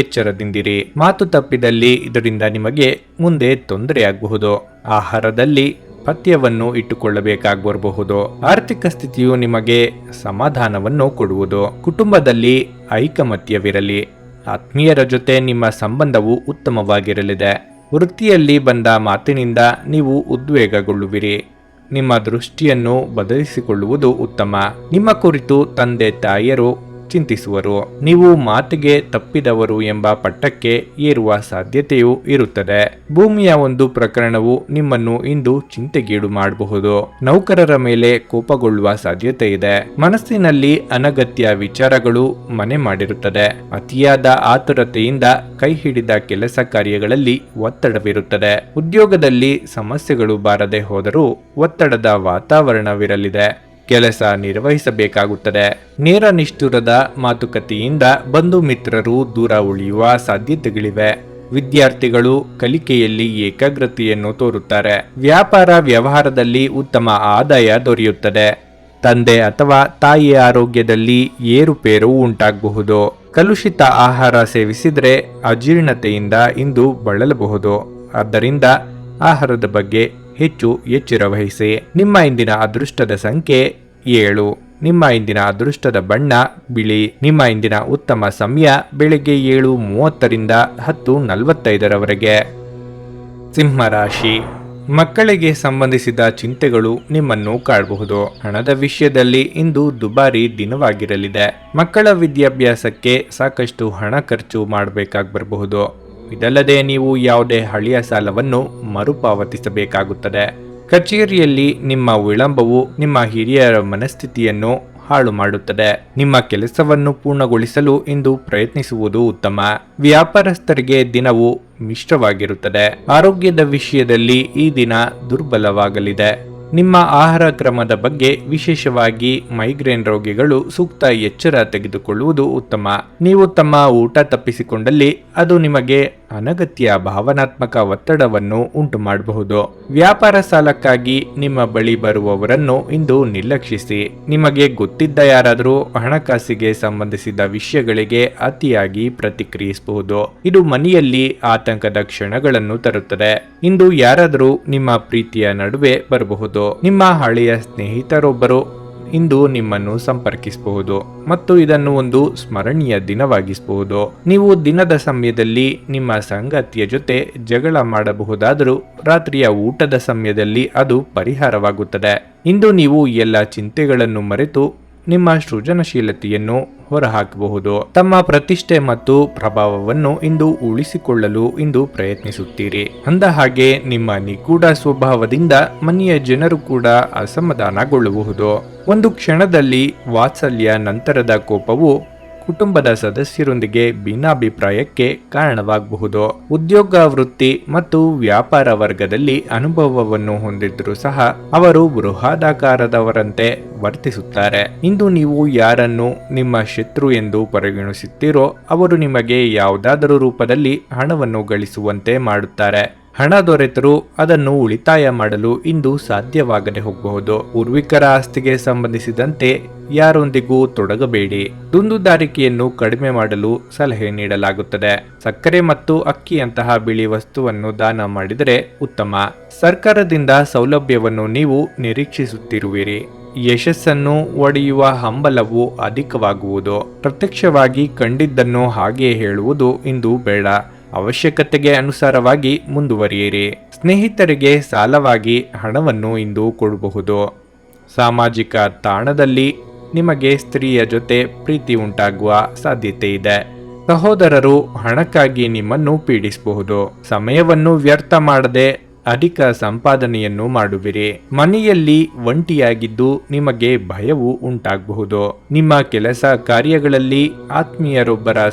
S1: ಎಚ್ಚರದಿಂದಿರಿ. ಮಾತು ತಪ್ಪಿದಲ್ಲಿ ಇದರಿಂದ ನಿಮಗೆ ಮುಂದೆ ತೊಂದರೆಯಾಗಬಹುದು. ಆಹಾರದಲ್ಲಿ ಪಥ್ಯವನ್ನು ಇಟ್ಟುಕೊಳ್ಳಬೇಕಾಗಬರಬಹುದು. ಆರ್ಥಿಕ ಸ್ಥಿತಿಯು ನಿಮಗೆ ಸಮಾಧಾನವನ್ನು ಕೊಡುವುದು. ಕುಟುಂಬದಲ್ಲಿ ಐಕಮತ್ಯವಿರಲಿ. ಆತ್ಮೀಯರ ಜೊತೆ ನಿಮ್ಮ ಸಂಬಂಧವು ಉತ್ತಮವಾಗಿರಲಿದೆ. ವೃತ್ತಿಯಲ್ಲಿ ಬಂದ ಮಾತಿನಿಂದ ನೀವು ಉದ್ವೇಗಗೊಳ್ಳುವಿರಿ. ನಿಮ್ಮ ದೃಷ್ಟಿಯನ್ನು ಬದಲಿಸಿಕೊಳ್ಳುವುದು ಉತ್ತಮ. ನಿಮ್ಮ ಕುರಿತು ತಂದೆ ತಾಯಿಯರು ಚಿಂತಿಸುವರು. ನೀವು ಮಾತಿಗೆ ತಪ್ಪಿದವರು ಎಂಬ ಪಟ್ಟಕ್ಕೆ ಏರುವ ಸಾಧ್ಯತೆಯೂ ಇರುತ್ತದೆ. ಭೂಮಿಯ ಒಂದು ಪ್ರಕರಣವು ನಿಮ್ಮನ್ನು ಇಂದು ಚಿಂತೆಗೀಡು ಮಾಡಬಹುದು. ನೌಕರರ ಮೇಲೆ ಕೋಪಗೊಳ್ಳುವ ಸಾಧ್ಯತೆ ಇದೆ. ಮನಸ್ಸಿನಲ್ಲಿ ಅನಗತ್ಯ ವಿಚಾರಗಳು ಮನೆ ಮಾಡಿರುತ್ತದೆ. ಅತಿಯಾದ ಆತುರತೆಯಿಂದ ಕೈ ಹಿಡಿದ ಕೆಲಸ ಕಾರ್ಯಗಳಲ್ಲಿ ಒತ್ತಡವಿರುತ್ತದೆ. ಉದ್ಯೋಗದಲ್ಲಿ ಸಮಸ್ಯೆಗಳು ಬಾರದೆ ಹೋದರೂ ಒತ್ತಡದ ವಾತಾವರಣವಿರಲಿದೆ. ಕೆಲಸ ನಿರ್ವಹಿಸಬೇಕಾಗುತ್ತದೆ. ನೇರ ನಿಷ್ಠುರದ ಮಾತುಕತೆಯಿಂದ ಬಂಧು ಮಿತ್ರರು ದೂರ ಉಳಿಯುವ ಸಾಧ್ಯತೆಗಳಿವೆ. ವಿದ್ಯಾರ್ಥಿಗಳು ಕಲಿಕೆಯಲ್ಲಿ ಏಕಾಗ್ರತೆಯನ್ನು ತೋರುತ್ತಾರೆ. ವ್ಯಾಪಾರ ವ್ಯವಹಾರದಲ್ಲಿ ಉತ್ತಮ ಆದಾಯ ದೊರೆಯುತ್ತದೆ. ತಂದೆ ಅಥವಾ ತಾಯಿಯ ಆರೋಗ್ಯದಲ್ಲಿ ಏರುಪೇರು ಉಂಟಾಗಬಹುದು. ಕಲುಷಿತ ಆಹಾರ ಸೇವಿಸಿದರೆ ಅಜೀರ್ಣತೆಯಿಂದ ಇಂದು ಬಳಲಬಹುದು. ಆದ್ದರಿಂದ ಆಹಾರದ ಬಗ್ಗೆ ಹೆಚ್ಚು ಎಚ್ಚರ ವಹಿಸಿ. ನಿಮ್ಮ ಇಂದಿನ ಅದೃಷ್ಟದ ಸಂಖ್ಯೆ 7. ನಿಮ್ಮ ಇಂದಿನ ಅದೃಷ್ಟದ ಬಣ್ಣ ಬಿಳಿ. ನಿಮ್ಮ ಇಂದಿನ ಉತ್ತಮ ಸಮಯ ಬೆಳಗ್ಗೆ 7:30ರಿಂದ 10:45ರವರೆಗೆ. ಸಿಂಹರಾಶಿ. ಮಕ್ಕಳಿಗೆ ಸಂಬಂಧಿಸಿದ ಚಿಂತೆಗಳು ನಿಮ್ಮನ್ನು ಕಾಡಬಹುದು. ಹಣದ ವಿಷಯದಲ್ಲಿ ಇಂದು ದುಬಾರಿ ದಿನವಾಗಿರಲಿದೆ. ಮಕ್ಕಳ ವಿದ್ಯಾಭ್ಯಾಸಕ್ಕೆ ಸಾಕಷ್ಟು ಹಣ ಖರ್ಚು ಮಾಡಬೇಕಾಗಿ ಬರಬಹುದು. ಇದಲ್ಲದೆ ನೀವು ಯಾವುದೇ ಹಳೆಯ ಸಾಲವನ್ನು ಮರುಪಾವತಿಸಬೇಕಾಗುತ್ತದೆ. ಕಚೇರಿಯಲ್ಲಿ ನಿಮ್ಮ ವಿಳಂಬವು ನಿಮ್ಮ ಹಿರಿಯರ ಮನಸ್ಥಿತಿಯನ್ನು ಹಾಳು ಮಾಡುತ್ತದೆ. ನಿಮ್ಮ ಕೆಲಸವನ್ನು ಪೂರ್ಣಗೊಳಿಸಲು ಇಂದು ಪ್ರಯತ್ನಿಸುವುದು ಉತ್ತಮ. ವ್ಯಾಪಾರಸ್ಥರಿಗೆ ದಿನವು ಮಿಶ್ರವಾಗಿರುತ್ತದೆ. ಆರೋಗ್ಯದ ವಿಷಯದಲ್ಲಿ ಈ ದಿನ ದುರ್ಬಲವಾಗಲಿದೆ. ನಿಮ್ಮ ಆಹಾರ ಕ್ರಮದ ಬಗ್ಗೆ, ವಿಶೇಷವಾಗಿ ಮೈಗ್ರೇನ್ ರೋಗಿಗಳು ಸೂಕ್ತ ಎಚ್ಚರ ತೆಗೆದುಕೊಳ್ಳುವುದು ಉತ್ತಮ. ನೀವು ತಮ್ಮ ಊಟ ತಪ್ಪಿಸಿಕೊಂಡಲ್ಲಿ ಅದು ನಿಮಗೆ ಅನಗತ್ಯ ಭಾವನಾತ್ಮಕ ಒತ್ತಡವನ್ನು ಉಂಟು ಮಾಡಬಹುದು. ವ್ಯಾಪಾರ ಸಾಲಕ್ಕಾಗಿ ನಿಮ್ಮ ಬಳಿ ಬರುವವರನ್ನು ಇಂದು ನಿರ್ಲಕ್ಷಿಸಿ. ನಿಮಗೆ ಗೊತ್ತಿದ್ದ ಯಾರಾದರೂ ಹಣಕಾಸಿಗೆ ಸಂಬಂಧಿಸಿದ ವಿಷಯಗಳಿಗೆ ಅತಿಯಾಗಿ ಪ್ರತಿಕ್ರಿಯಿಸಬಹುದು. ಇದು ಮನೆಯಲ್ಲಿ ಆತಂಕದ ಕ್ಷಣಗಳನ್ನು ತರುತ್ತದೆ. ಇಂದು ಯಾರಾದರೂ ನಿಮ್ಮ ಪ್ರೀತಿಯ ನಡುವೆ ಬರಬಹುದು. ನಿಮ್ಮ ಹಳೆಯ ಸ್ನೇಹಿತರೊಬ್ಬರು ಇಂದು ನಿಮ್ಮನ್ನು ಸಂಪರ್ಕಿಸಬಹುದು ಮತ್ತು ಇದನ್ನು ಒಂದು ಸ್ಮರಣೀಯ ದಿನವಾಗಿಸಬಹುದು. ನೀವು ದಿನದ ಸಮಯದಲ್ಲಿ ನಿಮ್ಮ ಸಂಗಾತಿಯ ಜೊತೆ ಜಗಳ ಮಾಡಬಹುದಾದರೂ ರಾತ್ರಿಯ ಊಟದ ಸಮಯದಲ್ಲಿ ಅದು ಪರಿಹಾರವಾಗುತ್ತದೆ. ಇಂದು ನೀವು ಎಲ್ಲ ಚಿಂತೆಗಳನ್ನು ಮರೆತು ನಿಮ್ಮ ಸೃಜನಶೀಲತೆಯನ್ನು ಹೊರಹಾಕಬಹುದು. ತಮ್ಮ ಪ್ರತಿಷ್ಠೆ ಮತ್ತು ಪ್ರಭಾವವನ್ನು ಇಂದು ಉಳಿಸಿಕೊಳ್ಳಲು ಇಂದು ಪ್ರಯತ್ನಿಸುತ್ತೀರಿ. ಅಂದ ಹಾಗೆ ನಿಮ್ಮ ನಿಗೂಢ ಸ್ವಭಾವದಿಂದ ಮನೆಯ ಜನರು ಕೂಡ ಅಸಮಾಧಾನಗೊಳ್ಳಬಹುದು. ಒಂದು ಕ್ಷಣದಲ್ಲಿ ವಾತ್ಸಲ್ಯ ನಂತರದ ಕೋಪವು ಕುಟುಂಬದ ಸದಸ್ಯರೊಂದಿಗೆ ಭಿನ್ನಾಭಿಪ್ರಾಯಕ್ಕೆ ಕಾರಣವಾಗಬಹುದು. ಉದ್ಯೋಗ, ವೃತ್ತಿ ಮತ್ತು ವ್ಯಾಪಾರ ವರ್ಗದಲ್ಲಿ ಅನುಭವವನ್ನು ಹೊಂದಿದ್ರೂ ಸಹ ಅವರು ಬೃಹದಾಕಾರದವರಂತೆ ವರ್ತಿಸುತ್ತಾರೆ. ಇಂದು ನೀವು ಯಾರನ್ನು ನಿಮ್ಮ ಶತ್ರು ಎಂದು ಪರಿಗಣಿಸುತ್ತೀರೋ ಅವರು ನಿಮಗೆ ಯಾವುದಾದರೂ ರೂಪದಲ್ಲಿ ಹಣವನ್ನು ಗಳಿಸುವಂತೆ ಮಾಡುತ್ತಾರೆ. ಹಣ ದೊರೆತರೂ ಅದನ್ನು ಉಳಿತಾಯ ಮಾಡಲು ಇಂದು ಸಾಧ್ಯವಾಗದೆ ಹೋಗಬಹುದು. ಪೂರ್ವಿಕರ ಆಸ್ತಿಗೆ ಸಂಬಂಧಿಸಿದಂತೆ ಯಾರೊಂದಿಗೂ ತೊಡಗಬೇಡಿ. ದುಂದುದಾರಿಕೆಯನ್ನು ಕಡಿಮೆ ಮಾಡಲು ಸಲಹೆ ನೀಡಲಾಗುತ್ತದೆ. ಸಕ್ಕರೆ ಮತ್ತು ಅಕ್ಕಿಯಂತಹ ಬಿಳಿ ವಸ್ತುವನ್ನು ದಾನ ಮಾಡಿದರೆ ಉತ್ತಮ. ಸರ್ಕಾರದಿಂದ ಸೌಲಭ್ಯವನ್ನು ನೀವು ನಿರೀಕ್ಷಿಸುತ್ತಿರುವಿರಿ. ಯಶಸ್ಸನ್ನು ಒಡೆಯುವ ಹಂಬಲವು ಅಧಿಕವಾಗುವುದು. ಪ್ರತ್ಯಕ್ಷವಾಗಿ ಕಂಡಿದ್ದನ್ನು ಹಾಗೆಯೇ ಹೇಳುವುದು ಇಂದು ಬೇಡ. ಅವಶ್ಯಕತೆಗೆ ಅನುಸಾರವಾಗಿ ಮುಂದುವರಿಯಿರಿ. ಸ್ನೇಹಿತರಿಗೆ ಸಾಲವಾಗಿ ಹಣವನ್ನು ಇಂದು ಕೊಡಬಹುದು. ಸಾಮಾಜಿಕ ತಾಣದಲ್ಲಿ ನಿಮಗೆ ಸ್ತ್ರೀಯ ಜೊತೆ ಪ್ರೀತಿ ಉಂಟಾಗುವ ಸಾಧ್ಯತೆ ಇದೆ. ಸಹೋದರರು ಹಣಕ್ಕಾಗಿ ನಿಮ್ಮನ್ನು ಪೀಡಿಸಬಹುದು. ಸಮಯವನ್ನು ವ್ಯರ್ಥ ಮಾಡದೆ ಅಧಿಕ ಸಂಪಾದನೆಯನ್ನು ಮಾಡುವಿರಿ. ಮನೆಯಲ್ಲಿ ಒಂಟಿಯಾಗಿದ್ದು ನಿಮಗೆ ಭಯವು ಉಂಟಾಗಬಹುದು. ನಿಮ್ಮ ಕೆಲಸ ಕಾರ್ಯಗಳಲ್ಲಿ ಆತ್ಮೀಯರೊಬ್ಬರ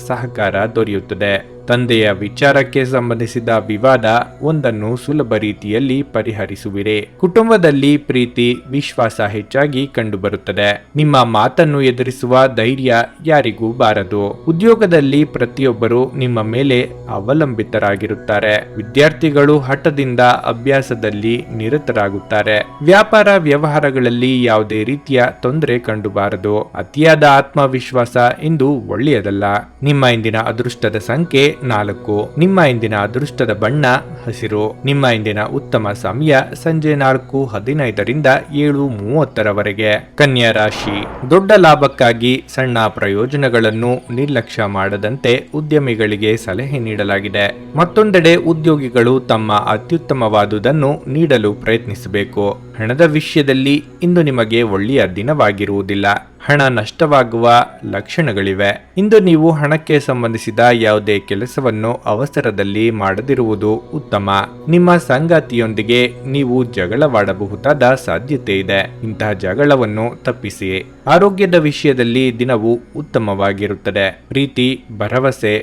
S1: ಸಹಕಾರ ದೊರೆಯುತ್ತದೆ. ತಂದೆಯ ವಿಚಾರಕ್ಕೆ ಸಂಬಂಧಿಸಿದ ವಿವಾದ ಒಂದನ್ನು ಸುಲಭ ರೀತಿಯಲ್ಲಿ ಪರಿಹರಿಸುವಿರಿ. ಕುಟುಂಬದಲ್ಲಿ ಪ್ರೀತಿ, ವಿಶ್ವಾಸ ಹೆಚ್ಚಾಗಿ ಕಂಡುಬರುತ್ತದೆ. ನಿಮ್ಮ ಮಾತನ್ನು ಎದುರಿಸುವ ಧೈರ್ಯ ಯಾರಿಗೂ ಬಾರದು. ಉದ್ಯೋಗದಲ್ಲಿ ಪ್ರತಿಯೊಬ್ಬರು ನಿಮ್ಮ ಮೇಲೆ ಅವಲಂಬಿತರಾಗಿರುತ್ತಾರೆ. ವಿದ್ಯಾರ್ಥಿಗಳು ಹಠದಿಂದ ಅಭ್ಯಾಸದಲ್ಲಿ ನಿರತರಾಗುತ್ತಾರೆ. ವ್ಯಾಪಾರ ವ್ಯವಹಾರಗಳಲ್ಲಿ ಯಾವುದೇ ರೀತಿಯ ತೊಂದರೆ ಕಂಡುಬಾರದು. ಅತಿಯಾದ ಆತ್ಮವಿಶ್ವಾಸ ಇಂದು ಒಳ್ಳೆಯದಲ್ಲ. ನಿಮ್ಮ ಇಂದಿನ ಅದೃಷ್ಟದ ಸಂಖ್ಯೆ 4. ನಿಮ್ಮ ಇಂದಿನ ಅದೃಷ್ಟದ ಬಣ್ಣ ಹಸಿರು. ನಿಮ್ಮ ಇಂದಿನ ಉತ್ತಮ ಸಮಯ ಸಂಜೆ 4:15ರಿಂದ 7:30ರವರೆಗೆ. ಕನ್ಯಾ ರಾಶಿ. ದೊಡ್ಡ ಲಾಭಕ್ಕಾಗಿ ಸಣ್ಣ ಪ್ರಯೋಜನಗಳನ್ನು ನಿರ್ಲಕ್ಷ್ಯ ಮಾಡದಂತೆ ಉದ್ಯಮಿಗಳಿಗೆ ಸಲಹೆ ನೀಡಲಾಗಿದೆ. ಮತ್ತೊಂದೆಡೆ ಉದ್ಯೋಗಿಗಳು ತಮ್ಮ ಅತ್ಯುತ್ತಮವಾದುದನ್ನು ನೀಡಲು ಪ್ರಯತ್ನಿಸಬೇಕು. ಹಣದ ವಿಷಯದಲ್ಲಿ ಇಂದು ನಿಮಗೆ ಒಳ್ಳೆಯ ದಿನವಾಗಿರುವುದಿಲ್ಲ. ಹಣ ನಷ್ಟವಾಗುವ ಲಕ್ಷಣಗಳಿವೆ. ಇಂದು ನೀವು ಹಣಕ್ಕೆ ಸಂಬಂಧಿಸಿದ ಯಾವುದೇ ಕೆಲಸವನ್ನು ಅವಸರದಲ್ಲಿ ಮಾಡದಿರುವುದು ಉತ್ತಮ. ನಿಮ್ಮ ಸಂಗಾತಿಯೊಂದಿಗೆ ನೀವು ಜಗಳವಾಡಬಹುದಾದ ಸಾಧ್ಯತೆ ಇದೆ. ಇಂತಹ ಜಗಳವನ್ನು ತಪ್ಪಿಸಿ. ಆರೋಗ್ಯದ ವಿಷಯದಲ್ಲಿ ದಿನವು ಉತ್ತಮವಾಗಿರುತ್ತದೆ. ಪ್ರೀತಿ, ಭರವಸೆ,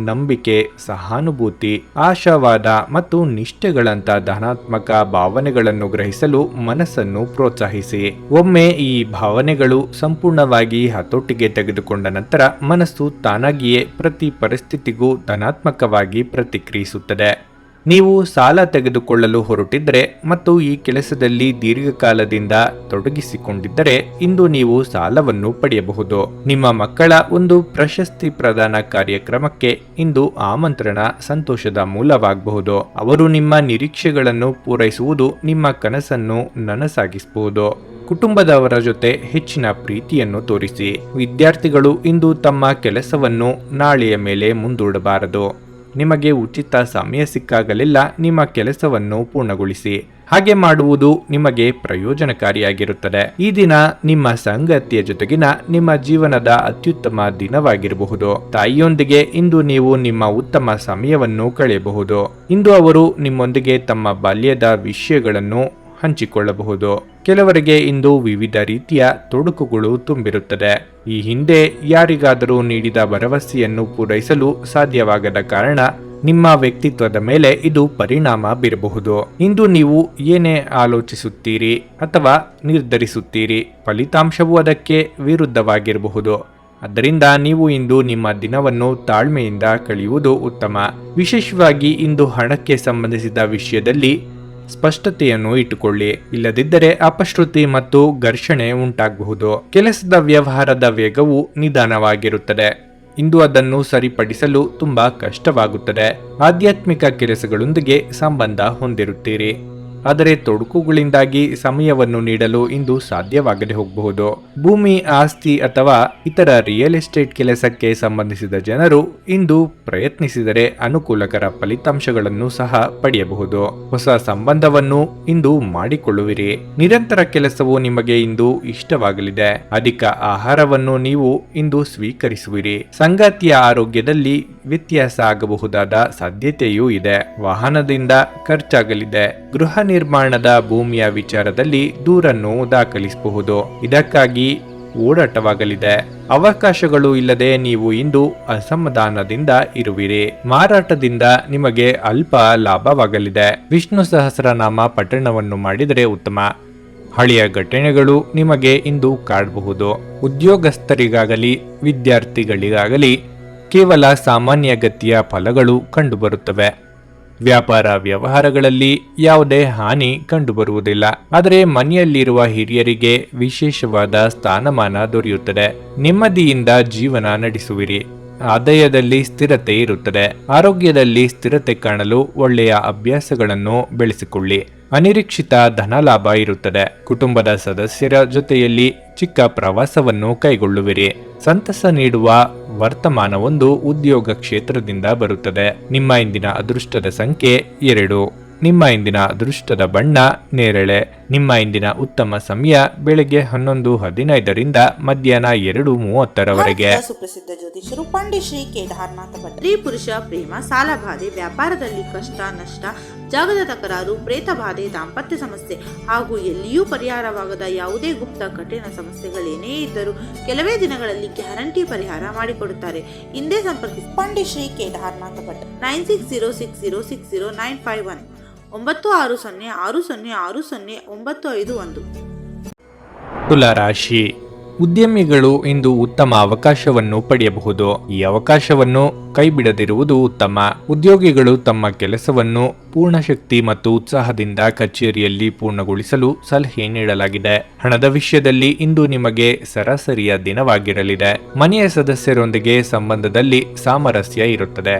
S1: ನಂಬಿಕೆ, ಸಹಾನುಭೂತಿ, ಆಶಾವಾದ ಮತ್ತು ನಿಷ್ಠೆಗಳಂತ ಧನಾತ್ಮಕ ಭಾವನೆಗಳನ್ನು ಗ್ರಹಿಸಲು ಮನಸ್ಸನ್ನು ಪ್ರೋತ್ಸಾಹಿಸಿ. ಒಮ್ಮೆ ಈ ಭಾವನೆಗಳು ಸಂಪೂರ್ಣವಾಗಿ ಹತೋಟಿಗೆ ತೆಗೆದುಕೊಂಡ ನಂತರ ಮನಸ್ಸು ತಾನಾಗಿಯೇ ಪ್ರತಿ ಪರಿಸ್ಥಿತಿಗೂ ಧನಾತ್ಮಕವಾಗಿ ಪ್ರತಿಕ್ರಿಯಿಸುತ್ತದೆ. ನೀವು ಸಾಲ ತೆಗೆದುಕೊಳ್ಳಲು ಹೊರಟಿದ್ರೆ ಮತ್ತು ಈ ಕೆಲಸದಲ್ಲಿ ದೀರ್ಘಕಾಲದಿಂದ ತೊಡಗಿಸಿಕೊಂಡಿದ್ದರೆ ಇಂದು ನೀವು ಸಾಲವನ್ನು ಪಡೆಯಬಹುದು. ನಿಮ್ಮ ಮಕ್ಕಳ ಒಂದು ಪ್ರಶಸ್ತಿ ಪ್ರದಾನ ಕಾರ್ಯಕ್ರಮಕ್ಕೆ ಇಂದು ಆಮಂತ್ರಣ ಸಂತೋಷದ ಮೂಲವಾಗಬಹುದು. ಅವರು ನಿಮ್ಮ ನಿರೀಕ್ಷೆಗಳನ್ನು ಪೂರೈಸುವುದು ನಿಮ್ಮ ಕನಸನ್ನು ನನಸಾಗಿಸಬಹುದು. ಕುಟುಂಬದವರ ಜೊತೆ ಹೆಚ್ಚಿನ ಪ್ರೀತಿಯನ್ನು ತೋರಿಸಿ. ವಿದ್ಯಾರ್ಥಿಗಳು ಇಂದು ತಮ್ಮ ಕೆಲಸವನ್ನು ನಾಳೆಯ ಮೇಲೆ ಮುಂದೂಡಬಾರದು. ನಿಮಗೆ ಉಚಿತ ಸಮಯ ಸಿಕ್ಕಾಗಲೆಲ್ಲ ನಿಮ್ಮ ಕೆಲಸವನ್ನು ಪೂರ್ಣಗೊಳಿಸಿ. ಹಾಗೆ ಮಾಡುವುದು ನಿಮಗೆ ಪ್ರಯೋಜನಕಾರಿಯಾಗಿರುತ್ತದೆ. ಈ ದಿನ ನಿಮ್ಮ ಸಂಗಾತಿಯ ಜೊತೆಗಿನ ನಿಮ್ಮ ಜೀವನದ ಅತ್ಯುತ್ತಮ ದಿನವಾಗಿರಬಹುದು. ತಾಯಿಯೊಂದಿಗೆ ಇಂದು ನೀವು ನಿಮ್ಮ ಉತ್ತಮ ಸಮಯವನ್ನು ಕಳೆಯಬಹುದು. ಇಂದು ಅವರು ನಿಮ್ಮೊಂದಿಗೆ ತಮ್ಮ ಬಾಲ್ಯದ ವಿಷಯಗಳನ್ನು ಹಂಚಿಕೊಳ್ಳಬಹುದು. ಕೆಲವರಿಗೆ ಇಂದು ವಿವಿಧ ರೀತಿಯ ತೊಡಕುಗಳು ತುಂಬಿರುತ್ತದೆ. ಈ ಹಿಂದೆ ಯಾರಿಗಾದರೂ ನೀಡಿದ ಭರವಸೆಯನ್ನು ಪೂರೈಸಲು ಸಾಧ್ಯವಾಗದ ಕಾರಣ ನಿಮ್ಮ ವ್ಯಕ್ತಿತ್ವದ ಮೇಲೆ ಇದು ಪರಿಣಾಮ ಬೀರಬಹುದು. ಇಂದು ನೀವು ಏನೇ ಆಲೋಚಿಸುತ್ತೀರಿ ಅಥವಾ ನಿರ್ಧರಿಸುತ್ತೀರಿ, ಫಲಿತಾಂಶವು ಅದಕ್ಕೆ ವಿರುದ್ಧವಾಗಿರಬಹುದು. ಆದ್ದರಿಂದ ನೀವು ಇಂದು ನಿಮ್ಮ ದಿನವನ್ನು ತಾಳ್ಮೆಯಿಂದ ಕಳೆಯುವುದು ಉತ್ತಮ. ವಿಶೇಷವಾಗಿ ಇಂದು ಹಣಕ್ಕೆ ಸಂಬಂಧಿಸಿದ ವಿಷಯದಲ್ಲಿ ಸ್ಪಷ್ಟತೆಯನ್ನು ಇಟ್ಟುಕೊಳ್ಳಿ. ಇಲ್ಲದಿದ್ದರೆ ಅಪಶ್ರುತಿ ಮತ್ತು ಘರ್ಷಣೆ ಉಂಟಾಗಬಹುದು. ಕೆಲಸದ ವ್ಯವಹಾರದ ವೇಗವು ನಿಧಾನವಾಗಿರುತ್ತದೆ. ಇಂದು ಅದನ್ನು ಸರಿಪಡಿಸಲು ತುಂಬಾ ಕಷ್ಟವಾಗುತ್ತದೆ. ಆಧ್ಯಾತ್ಮಿಕ ಕೆಲಸಗಳೊಂದಿಗೆ ಸಂಬಂಧ ಹೊಂದಿರುತ್ತೀರಿ, ಆದರೆ ತೊಡಕುಗಳಿಂದಾಗಿ ಸಮಯವನ್ನು ನೀಡಲು ಇಂದು ಸಾಧ್ಯವಾಗದೆ ಹೋಗಬಹುದು. ಭೂಮಿ, ಆಸ್ತಿ ಅಥವಾ ಇತರ ರಿಯಲ್ ಎಸ್ಟೇಟ್ ಕೆಲಸಕ್ಕೆ ಸಂಬಂಧಿಸಿದ ಜನರು ಇಂದು ಪ್ರಯತ್ನಿಸಿದರೆ ಅನುಕೂಲಕರ ಫಲಿತಾಂಶಗಳನ್ನು ಸಹ ಪಡೆಯಬಹುದು. ಹೊಸ ಸಂಬಂಧವನ್ನು ಇಂದು ಮಾಡಿಕೊಳ್ಳುವಿರಿ. ನಿರಂತರ ಕೆಲಸವು ನಿಮಗೆ ಇಂದು ಇಷ್ಟವಾಗಲಿದೆ. ಅಧಿಕ ಆಹಾರವನ್ನು ನೀವು ಇಂದು ಸ್ವೀಕರಿಸುವಿರಿ. ಸಂಗಾತಿಯ ಆರೋಗ್ಯದಲ್ಲಿ ವ್ಯತ್ಯಾಸ ಆಗಬಹುದಾದ ಸಾಧ್ಯತೆಯೂ ಇದೆ. ವಾಹನದಿಂದ ಖರ್ಚಾಗಲಿದೆ. ಗೃಹ ನಿರ್ಮಾಣದ ಭೂಮಿಯ ವಿಚಾರದಲ್ಲಿ ದೂರನ್ನು ದಾಖಲಿಸಬಹುದು. ಇದಕ್ಕಾಗಿ ಓಡಾಟವಾಗಲಿದೆ. ಅವಕಾಶಗಳು ಇಲ್ಲದೆ ನೀವು ಇಂದು ಅಸಮಾಧಾನದಿಂದ ಇರುವಿರಿ. ಮಾರಾಟದಿಂದ ನಿಮಗೆ ಅಲ್ಪ ಲಾಭವಾಗಲಿದೆ. ವಿಷ್ಣು ಸಹಸ್ರನಾಮ ಪಠಣವನ್ನು ಮಾಡಿದರೆ ಉತ್ತಮ. ಹಳೆಯ ಘಟನೆಗಳು ನಿಮಗೆ ಇಂದು ಕಾಡಬಹುದು. ಉದ್ಯೋಗಸ್ಥರಿಗಾಗಲಿ ವಿದ್ಯಾರ್ಥಿಗಳಿಗಾಗಲಿ ಕೇವಲ ಸಾಮಾನ್ಯ ಗತಿಯ ಫಲಗಳು ಕಂಡುಬರುತ್ತವೆ. ವ್ಯಾಪಾರ ವ್ಯವಹಾರಗಳಲ್ಲಿ ಯಾವುದೇ ಹಾನಿ ಕಂಡುಬರುವುದಿಲ್ಲ. ಆದರೆ ಮನೆಯಲ್ಲಿರುವ ಹಿರಿಯರಿಗೆ ವಿಶೇಷವಾದ ಸ್ಥಾನಮಾನ ದೊರೆಯುತ್ತದೆ. ನೆಮ್ಮದಿಯಿಂದ ಜೀವನ ನಡೆಸುವಿರಿ. ಆದಾಯದಲ್ಲಿ ಸ್ಥಿರತೆ ಇರುತ್ತದೆ. ಆರೋಗ್ಯದಲ್ಲಿ ಸ್ಥಿರತೆ ಕಾಣಲು ಒಳ್ಳೆಯ ಅಭ್ಯಾಸಗಳನ್ನು ಬೆಳೆಸಿಕೊಳ್ಳಿ. ಅನಿರೀಕ್ಷಿತ ಧನಲಾಭ ಇರುತ್ತದೆ. ಕುಟುಂಬದ ಸದಸ್ಯರ ಜೊತೆಯಲ್ಲಿ ಚಿಕ್ಕ ಪ್ರವಾಸವನ್ನು ಕೈಗೊಳ್ಳುವಿರಿ. ಸಂತಸ ನೀಡುವ ವರ್ತಮಾನವೊಂದು ಉದ್ಯೋಗ ಕ್ಷೇತ್ರದಿಂದ ಬರುತ್ತದೆ. ನಿಮ್ಮ ಇಂದಿನ ಅದೃಷ್ಟದ ಸಂಖ್ಯೆ 2. ನಿಮ್ಮ ಇಂದಿನ ಅದೃಷ್ಟದ ಬಣ್ಣ ನೇರಳೆ. ನಿಮ್ಮ ಇಂದಿನ ಉತ್ತಮ ಸಮಯ ಬೆಳಗ್ಗೆ 11:15 ಮಧ್ಯಾಹ್ನ 2:30
S2: ಸುಪ್ರಸಿದ್ಧ ಜ್ಯೋತಿಷರು ಪಂಡಿತ್ ಶ್ರೀ ಕೇದಾರನಾಥ ಭಟ್. ಸ್ತ್ರೀ ಪುರುಷ ಪ್ರೇಮ, ಸಾಲ ಬಾಧೆ, ವ್ಯಾಪಾರದಲ್ಲಿ ಕಷ್ಟ ನಷ್ಟ, ಜಾಗದ ತಕರಾರು, ಪ್ರೇತ ಬಾಧೆ, ದಾಂಪತ್ಯ ಸಮಸ್ಯೆ ಹಾಗೂ ಎಲ್ಲಿಯೂ ಪರಿಹಾರವಾಗದ ಯಾವುದೇ ಗುಪ್ತ ಕಠಿಣ ಸಮಸ್ಯೆಗಳೇನೇ ಇದ್ದರೂ ಕೆಲವೇ ದಿನಗಳಲ್ಲಿ ಗ್ಯಾರಂಟಿ ಪರಿಹಾರ ಮಾಡಿಕೊಡುತ್ತಾರೆ. ಹಿಂದೆ ಸಂಪರ್ಕಿಸಿ ಪಂಡಿತ್ ಶ್ರೀ ಕೇದಾರನಾಥ ಭಟ್ 9606060951 9606060951.
S1: ತುಲಾ ರಾಶಿ. ಉದ್ಯಮಿಗಳು ಇಂದು ಉತ್ತಮ ಅವಕಾಶವನ್ನು ಪಡೆಯಬಹುದು. ಈ ಅವಕಾಶವನ್ನು ಕೈಬಿಡದಿರುವುದು ಉತ್ತಮ. ಉದ್ಯೋಗಿಗಳು ತಮ್ಮ ಕೆಲಸವನ್ನು ಪೂರ್ಣ ಶಕ್ತಿ ಮತ್ತು ಉತ್ಸಾಹದಿಂದ ಕಚೇರಿಯಲ್ಲಿ ಪೂರ್ಣಗೊಳಿಸಲು ಸಲಹೆ ನೀಡಲಾಗಿದೆ. ಹಣದ ವಿಷಯದಲ್ಲಿ ಇಂದು ನಿಮಗೆ ಸರಾಸರಿಯ ದಿನವಾಗಿರಲಿದೆ. ಮನೆಯ ಸದಸ್ಯರೊಂದಿಗೆ ಸಂಬಂಧದಲ್ಲಿ ಸಾಮರಸ್ಯ ಇರುತ್ತದೆ.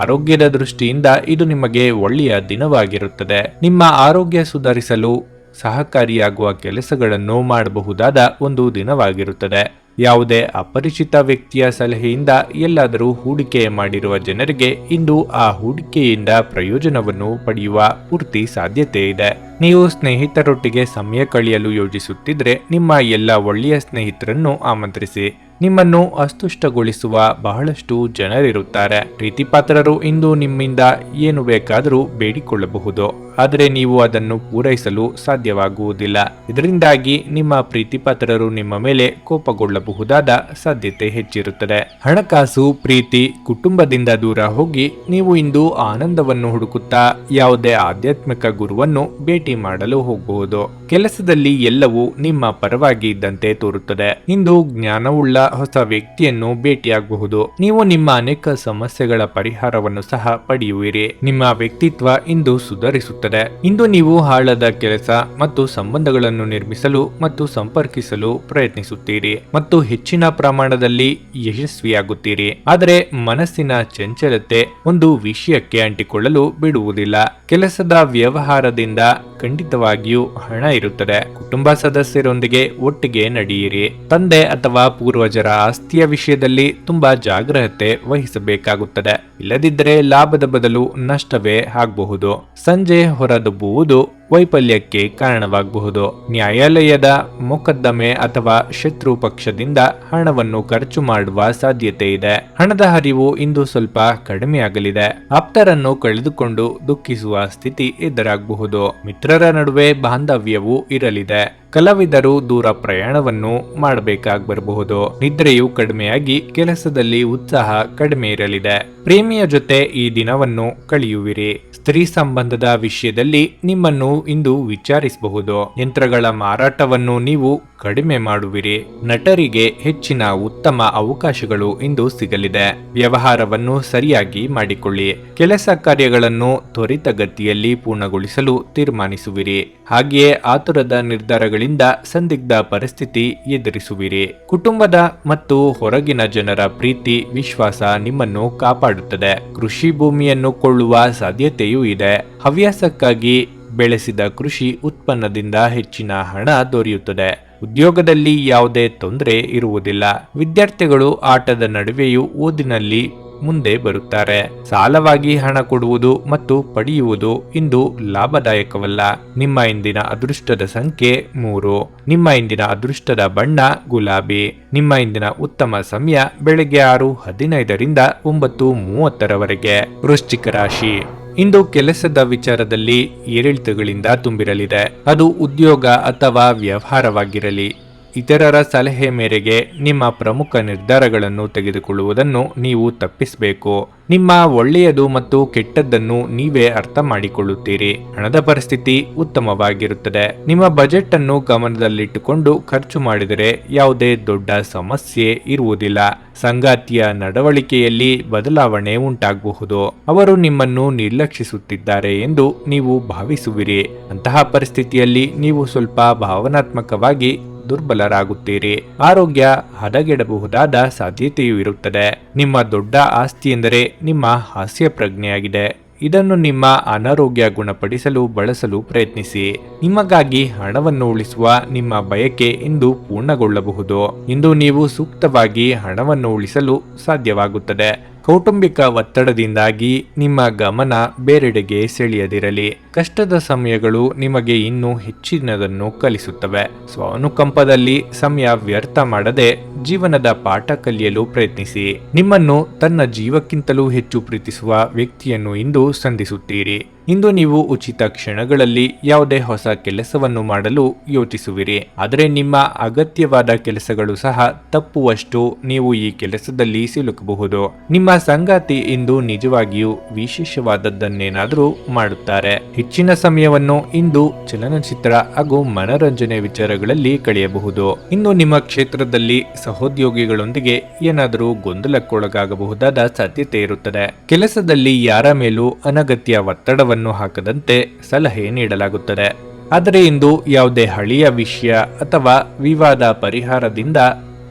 S1: ಆರೋಗ್ಯದ ದೃಷ್ಟಿಯಿಂದ ಇದು ನಿಮಗೆ ಒಳ್ಳೆಯ ದಿನವಾಗಿರುತ್ತದೆ. ನಿಮ್ಮ ಆರೋಗ್ಯ ಸುಧಾರಿಸಲು ಸಹಕಾರಿಯಾಗುವ ಕೆಲಸಗಳನ್ನು ಮಾಡಬಹುದಾದ ಒಂದು ದಿನವಾಗಿರುತ್ತದೆ. ಯಾವುದೇ ಅಪರಿಚಿತ ವ್ಯಕ್ತಿಯ ಸಲಹೆಯಿಂದ ಎಲ್ಲಾದರೂ ಹೂಡಿಕೆ ಮಾಡಿರುವ ಜನರಿಗೆ ಇಂದು ಆ ಹೂಡಿಕೆಯಿಂದ ಪ್ರಯೋಜನವನ್ನು ಪಡೆಯುವ ಪೂರ್ತಿ ಸಾಧ್ಯತೆ ಇದೆ. ನೀವು ಸ್ನೇಹಿತರೊಟ್ಟಿಗೆ ಸಮಯ ಕಳೆಯಲು ಯೋಜಿಸುತ್ತಿದ್ರೆ ನಿಮ್ಮ ಎಲ್ಲ ಒಳ್ಳೆಯ ಸ್ನೇಹಿತರನ್ನು ಆಮಂತ್ರಿಸಿ. ನಿಮ್ಮನ್ನು ಅಸ್ತುಷ್ಟಗೊಳಿಸುವ ಬಹಳಷ್ಟು ಜನರಿರುತ್ತಾರೆ. ಪ್ರೀತಿಪಾತ್ರರು ಇಂದು ನಿಮ್ಮಿಂದ ಏನು ಬೇಕಾದರೂ ಬೇಡಿಕೊಳ್ಳಬಹುದು, ಆದರೆ ನೀವು ಅದನ್ನು ಪೂರೈಸಲು ಸಾಧ್ಯವಾಗುವುದಿಲ್ಲ. ಇದರಿಂದಾಗಿ ನಿಮ್ಮ ಪ್ರೀತಿಪಾತ್ರರು ನಿಮ್ಮ ಮೇಲೆ ಕೋಪಗೊಳ್ಳಬಹುದಾದ ಸಾಧ್ಯತೆ ಹೆಚ್ಚಿರುತ್ತದೆ. ಹಣಕಾಸು, ಪ್ರೀತಿ, ಕುಟುಂಬದಿಂದ ದೂರ ಹೋಗಿ ನೀವು ಇಂದು ಆನಂದವನ್ನು ಹುಡುಕುತ್ತಾ ಯಾವುದೇ ಆಧ್ಯಾತ್ಮಿಕ ಗುರುವನ್ನು ಭೇಟಿ ಮಾಡಲು ಹೋಗಬಹುದು. ಕೆಲಸದಲ್ಲಿ ಎಲ್ಲವೂ ನಿಮ್ಮ ಪರವಾಗಿ ಇದ್ದಂತೆ ತೋರುತ್ತದೆ. ಇಂದು ಜ್ಞಾನವುಳ್ಳ ಹೊಸ ವ್ಯಕ್ತಿಯನ್ನು ಭೇಟಿಯಾಗಬಹುದು. ನೀವು ನಿಮ್ಮ ಅನೇಕ ಸಮಸ್ಯೆಗಳ ಪರಿಹಾರವನ್ನು ಸಹ ಪಡೆಯುವಿರಿ. ನಿಮ್ಮ ವ್ಯಕ್ತಿತ್ವ ಇಂದು ಸುಧಾರಿಸುತ್ತದೆ. ಇಂದು ನೀವು ಆಳದ ಕೆಲಸ ಮತ್ತು ಸಂಬಂಧಗಳನ್ನು ನಿರ್ಮಿಸಲು ಮತ್ತು ಸಂಪರ್ಕಿಸಲು ಪ್ರಯತ್ನಿಸುತ್ತೀರಿ ಮತ್ತು ಹೆಚ್ಚಿನ ಪ್ರಮಾಣದಲ್ಲಿ ಯಶಸ್ವಿಯಾಗುತ್ತೀರಿ. ಆದರೆ ಮನಸ್ಸಿನ ಚಂಚಲತೆ ಒಂದು ವಿಷಯಕ್ಕೆ ಅಂಟಿಕೊಳ್ಳಲು ಬಿಡುವುದಿಲ್ಲ. ಕೆಲಸದ ವ್ಯವಹಾರದಿಂದ ಖಂಡಿತವಾಗಿಯೂ ಹಣ ಇರುತ್ತದೆ. ಕುಟುಂಬ ಸದಸ್ಯರೊಂದಿಗೆ ಒಟ್ಟಿಗೆ ನಡೆಯಿರಿ. ತಂದೆ ಅಥವಾ ಪೂರ್ವಜರ ಆಸ್ತಿಯ ವಿಷಯದಲ್ಲಿ ತುಂಬಾ ಜಾಗ್ರತೆ ವಹಿಸಬೇಕಾಗುತ್ತದೆ. ಇಲ್ಲದಿದ್ದರೆ ಲಾಭದ ಬದಲು ನಷ್ಟವೇ ಆಗಬಹುದು. ಸಂಜೆ ಹೊರದಬ್ಬುವುದು ವೈಫಲ್ಯಕ್ಕೆ ಕಾರಣವಾಗಬಹುದು. ನ್ಯಾಯಾಲಯದ ಮೊಕದ್ದಮೆ ಅಥವಾ ಶತ್ರು ಪಕ್ಷದಿಂದ ಹಣವನ್ನು ಖರ್ಚು ಮಾಡುವ ಸಾಧ್ಯತೆ ಇದೆ. ಹಣದ ಹರಿವು ಇಂದು ಸ್ವಲ್ಪ ಕಡಿಮೆಯಾಗಲಿದೆ. ಆಪ್ತರನ್ನು ಕಳೆದುಕೊಂಡು ದುಃಖಿಸುವ ಸ್ಥಿತಿ ಎದುರಾಗಬಹುದು. ಮಿತ್ರರ ನಡುವೆ ಬಾಂಧವ್ಯವೂ ಇರಲಿದೆ. ಕಲಾವಿದರು ದೂರ ಪ್ರಯಾಣವನ್ನು ಮಾಡಬೇಕಾಗಿ ಬರಬಹುದು. ನಿದ್ರೆಯು ಕಡಿಮೆಯಾಗಿ ಕೆಲಸದಲ್ಲಿ ಉತ್ಸಾಹ ಕಡಿಮೆ ಇರಲಿದೆ. ಪ್ರೇಮಿಯ ಜೊತೆ ಈ ದಿನವನ್ನು ಕಳೆಯುವಿರಿ. ಸ್ತ್ರೀ ಸಂಬಂಧದ ವಿಷಯದಲ್ಲಿ ನಿಮ್ಮನ್ನು ಇಂದು ವಿಚಾರಿಸಬಹುದು. ಯಂತ್ರಗಳ ಮಾರಾಟವನ್ನು ನೀವು ಕಡಿಮೆ ಮಾಡುವಿರಿ. ನಟರಿಗೆ ಹೆಚ್ಚಿನ ಉತ್ತಮ ಅವಕಾಶಗಳು ಇಂದು ಸಿಗಲಿದೆ. ವ್ಯವಹಾರವನ್ನು ಸರಿಯಾಗಿ ಮಾಡಿಕೊಳ್ಳಿ. ಕೆಲಸ ಕಾರ್ಯಗಳನ್ನು ತ್ವರಿತಗತಿಯಲ್ಲಿ ಪೂರ್ಣಗೊಳಿಸಲು ತೀರ್ಮಾನಿಸುವಿರಿ. ಹಾಗೆಯೇ ಆತುರದ ನಿರ್ಧಾರಗಳಿಂದ ಸಂದಿಗ್ಧ ಪರಿಸ್ಥಿತಿ ಎದುರಿಸುವಿರಿ. ಕುಟುಂಬದ ಮತ್ತು ಹೊರಗಿನ ಜನರ ಪ್ರೀತಿ ವಿಶ್ವಾಸ ನಿಮ್ಮನ್ನು ಕಾಪಾಡುತ್ತದೆ. ಕೃಷಿ ಭೂಮಿಯನ್ನು ಕೊಳ್ಳುವ ಸಾಧ್ಯತೆಯೂ ಇದೆ. ಹವ್ಯಾಸಕ್ಕಾಗಿ ಬೆಳೆಸಿದ ಕೃಷಿ ಉತ್ಪನ್ನದಿಂದ ಹೆಚ್ಚಿನ ಹಣ ದೊರೆಯುತ್ತದೆ. ಉದ್ಯೋಗದಲ್ಲಿ ಯಾವುದೇ ತೊಂದರೆ ಇರುವುದಿಲ್ಲ. ವಿದ್ಯಾರ್ಥಿಗಳು ಆಟದ ನಡುವೆಯೂ ಓದಿನಲ್ಲಿ ಮುಂದೆ ಬರುತ್ತಾರೆ. ಸಾಲವಾಗಿ ಹಣ ಕೊಡುವುದು ಮತ್ತು ಪಡೆಯುವುದು ಇಂದು ಲಾಭದಾಯಕವಲ್ಲ. ನಿಮ್ಮ ಇಂದಿನ ಅದೃಷ್ಟದ ಸಂಖ್ಯೆ 3. ನಿಮ್ಮ ಇಂದಿನ ಅದೃಷ್ಟದ ಬಣ್ಣ ಗುಲಾಬಿ. ನಿಮ್ಮ ಇಂದಿನ ಉತ್ತಮ ಸಮಯ ಬೆಳಗ್ಗೆ 6:15ರಿಂದ 9:30ರವರೆಗೆ. ವೃಶ್ಚಿಕ ರಾಶಿ. ಇಂದು ಕೆಲಸದ ವಿಚಾರದಲ್ಲಿ ಏರಿಳಿತಗಳಿಂದ ತುಂಬಿರಲಿದೆ. ಅದು ಉದ್ಯೋಗ ಅಥವಾ ವ್ಯವಹಾರವಾಗಿರಲಿ. ಇತರರ ಸಲಹೆ ಮೇರೆಗೆ ನಿಮ್ಮ ಪ್ರಮುಖ ನಿರ್ಧಾರಗಳನ್ನು ತೆಗೆದುಕೊಳ್ಳುವುದನ್ನು ನೀವು ತಪ್ಪಿಸಬೇಕು. ನಿಮ್ಮ ಒಳ್ಳೆಯದು ಮತ್ತು ಕೆಟ್ಟದ್ದನ್ನು ನೀವೇ ಅರ್ಥ ಮಾಡಿಕೊಳ್ಳುತ್ತೀರಿ. ಹಣದ ಪರಿಸ್ಥಿತಿ ಉತ್ತಮವಾಗಿರುತ್ತದೆ. ನಿಮ್ಮ ಬಜೆಟ್ ಅನ್ನು ಗಮನದಲ್ಲಿಟ್ಟುಕೊಂಡು ಖರ್ಚು ಮಾಡಿದರೆ ಯಾವುದೇ ದೊಡ್ಡ ಸಮಸ್ಯೆ ಇರುವುದಿಲ್ಲ. ಸಂಗಾತಿಯ ನಡವಳಿಕೆಯಲ್ಲಿ ಬದಲಾವಣೆ ಉಂಟಾಗಬಹುದು. ಅವರು ನಿಮ್ಮನ್ನು ನಿರ್ಲಕ್ಷಿಸುತ್ತಿದ್ದಾರೆ ಎಂದು ನೀವು ಭಾವಿಸುವಿರಿ. ಅಂತಹ ಪರಿಸ್ಥಿತಿಯಲ್ಲಿ ನೀವು ಸ್ವಲ್ಪ ಭಾವನಾತ್ಮಕವಾಗಿ ದುರ್ಬಲರಾಗುತ್ತೀರಿ. ಆರೋಗ್ಯ ಹದಗೆಡಬಹುದಾದ ಸಾಧ್ಯತೆಯೂ ಇರುತ್ತದೆ. ನಿಮ್ಮ ದೊಡ್ಡ ಆಸ್ತಿ ಎಂದರೆ ನಿಮ್ಮ ಹಾಸ್ಯ ಪ್ರಜ್ಞೆಯಾಗಿದೆ. ಇದನ್ನು ನಿಮ್ಮ ಅನಾರೋಗ್ಯ ಗುಣಪಡಿಸಲು ಬಳಸಲು ಪ್ರಯತ್ನಿಸಿ. ನಿಮಗಾಗಿ ಹಣವನ್ನು ಉಳಿಸುವ ನಿಮ್ಮ ಬಯಕೆ ಇಂದು ಪೂರ್ಣಗೊಳ್ಳಬಹುದು. ಇಂದು ನೀವು ಸೂಕ್ತವಾಗಿ ಹಣವನ್ನು ಉಳಿಸಲು ಸಾಧ್ಯವಾಗುತ್ತದೆ. ಕೌಟುಂಬಿಕ ಒತ್ತಡದಿಂದಾಗಿ ನಿಮ್ಮ ಗಮನ ಬೇರೆಡೆಗೆ ಸೆಳೆಯದಿರಲಿ. ಕಷ್ಟದ ಸಮಯಗಳು ನಿಮಗೆ ಇನ್ನೂ ಹೆಚ್ಚಿನದನ್ನು ಕಲಿಸುತ್ತವೆ. ಸ್ವಾನುಕಂಪದಲ್ಲಿ ಸಮಯ ವ್ಯರ್ಥ ಮಾಡದೆ ಜೀವನದ ಪಾಠ ಕಲಿಯಲು ಪ್ರಯತ್ನಿಸಿ. ನಿಮ್ಮನ್ನು ತನ್ನ ಜೀವಕ್ಕಿಂತಲೂ ಹೆಚ್ಚು ಪ್ರೀತಿಸುವ ವ್ಯಕ್ತಿಯನ್ನು ಇಂದು ಸಂಧಿಸುತ್ತೀರಿ. ಇಂದು ನೀವು ಉಚಿತ ಕ್ಷಣಗಳಲ್ಲಿ ಯಾವುದೇ ಹೊಸ ಕೆಲಸವನ್ನು ಮಾಡಲು ಯೋಚಿಸುವಿರಿ. ಆದರೆ ನಿಮ್ಮ ಅಗತ್ಯವಾದ ಕೆಲಸಗಳು ಸಹ ತಪ್ಪುವಷ್ಟು ನೀವು ಈ ಕೆಲಸದಲ್ಲಿ ಸಿಲುಕಬಹುದು. ನಿಮ್ಮ ಸಂಗಾತಿ ಇಂದು ನಿಜವಾಗಿಯೂ ವಿಶೇಷವಾದದ್ದನ್ನೇನಾದರೂ ಮಾಡುತ್ತಾರೆ. ಹೆಚ್ಚಿನ ಸಮಯವನ್ನು ಇಂದು ಚಲನಚಿತ್ರ ಹಾಗೂ ಮನರಂಜನೆ ವಿಚಾರಗಳಲ್ಲಿ ಕಳೆಯಬಹುದು. ಇನ್ನು ನಿಮ್ಮ ಕ್ಷೇತ್ರದಲ್ಲಿ ಸಹೋದ್ಯೋಗಿಗಳೊಂದಿಗೆ ಏನಾದರೂ ಗೊಂದಲಕ್ಕೊಳಗಾಗಬಹುದಾದ ಸಾಧ್ಯತೆ ಇರುತ್ತದೆ. ಕೆಲಸದಲ್ಲಿ ಯಾರ ಮೇಲೂ ಅನಗತ್ಯ ಒತ್ತಡವನ್ನು ಹಾಕದಂತೆ ಸಲಹೆ ನೀಡಲಾಗುತ್ತದೆ. ಆದರೆ ಇಂದು ಯಾವುದೇ ಹಳೆಯ ವಿಷಯ ಅಥವಾ ವಿವಾದ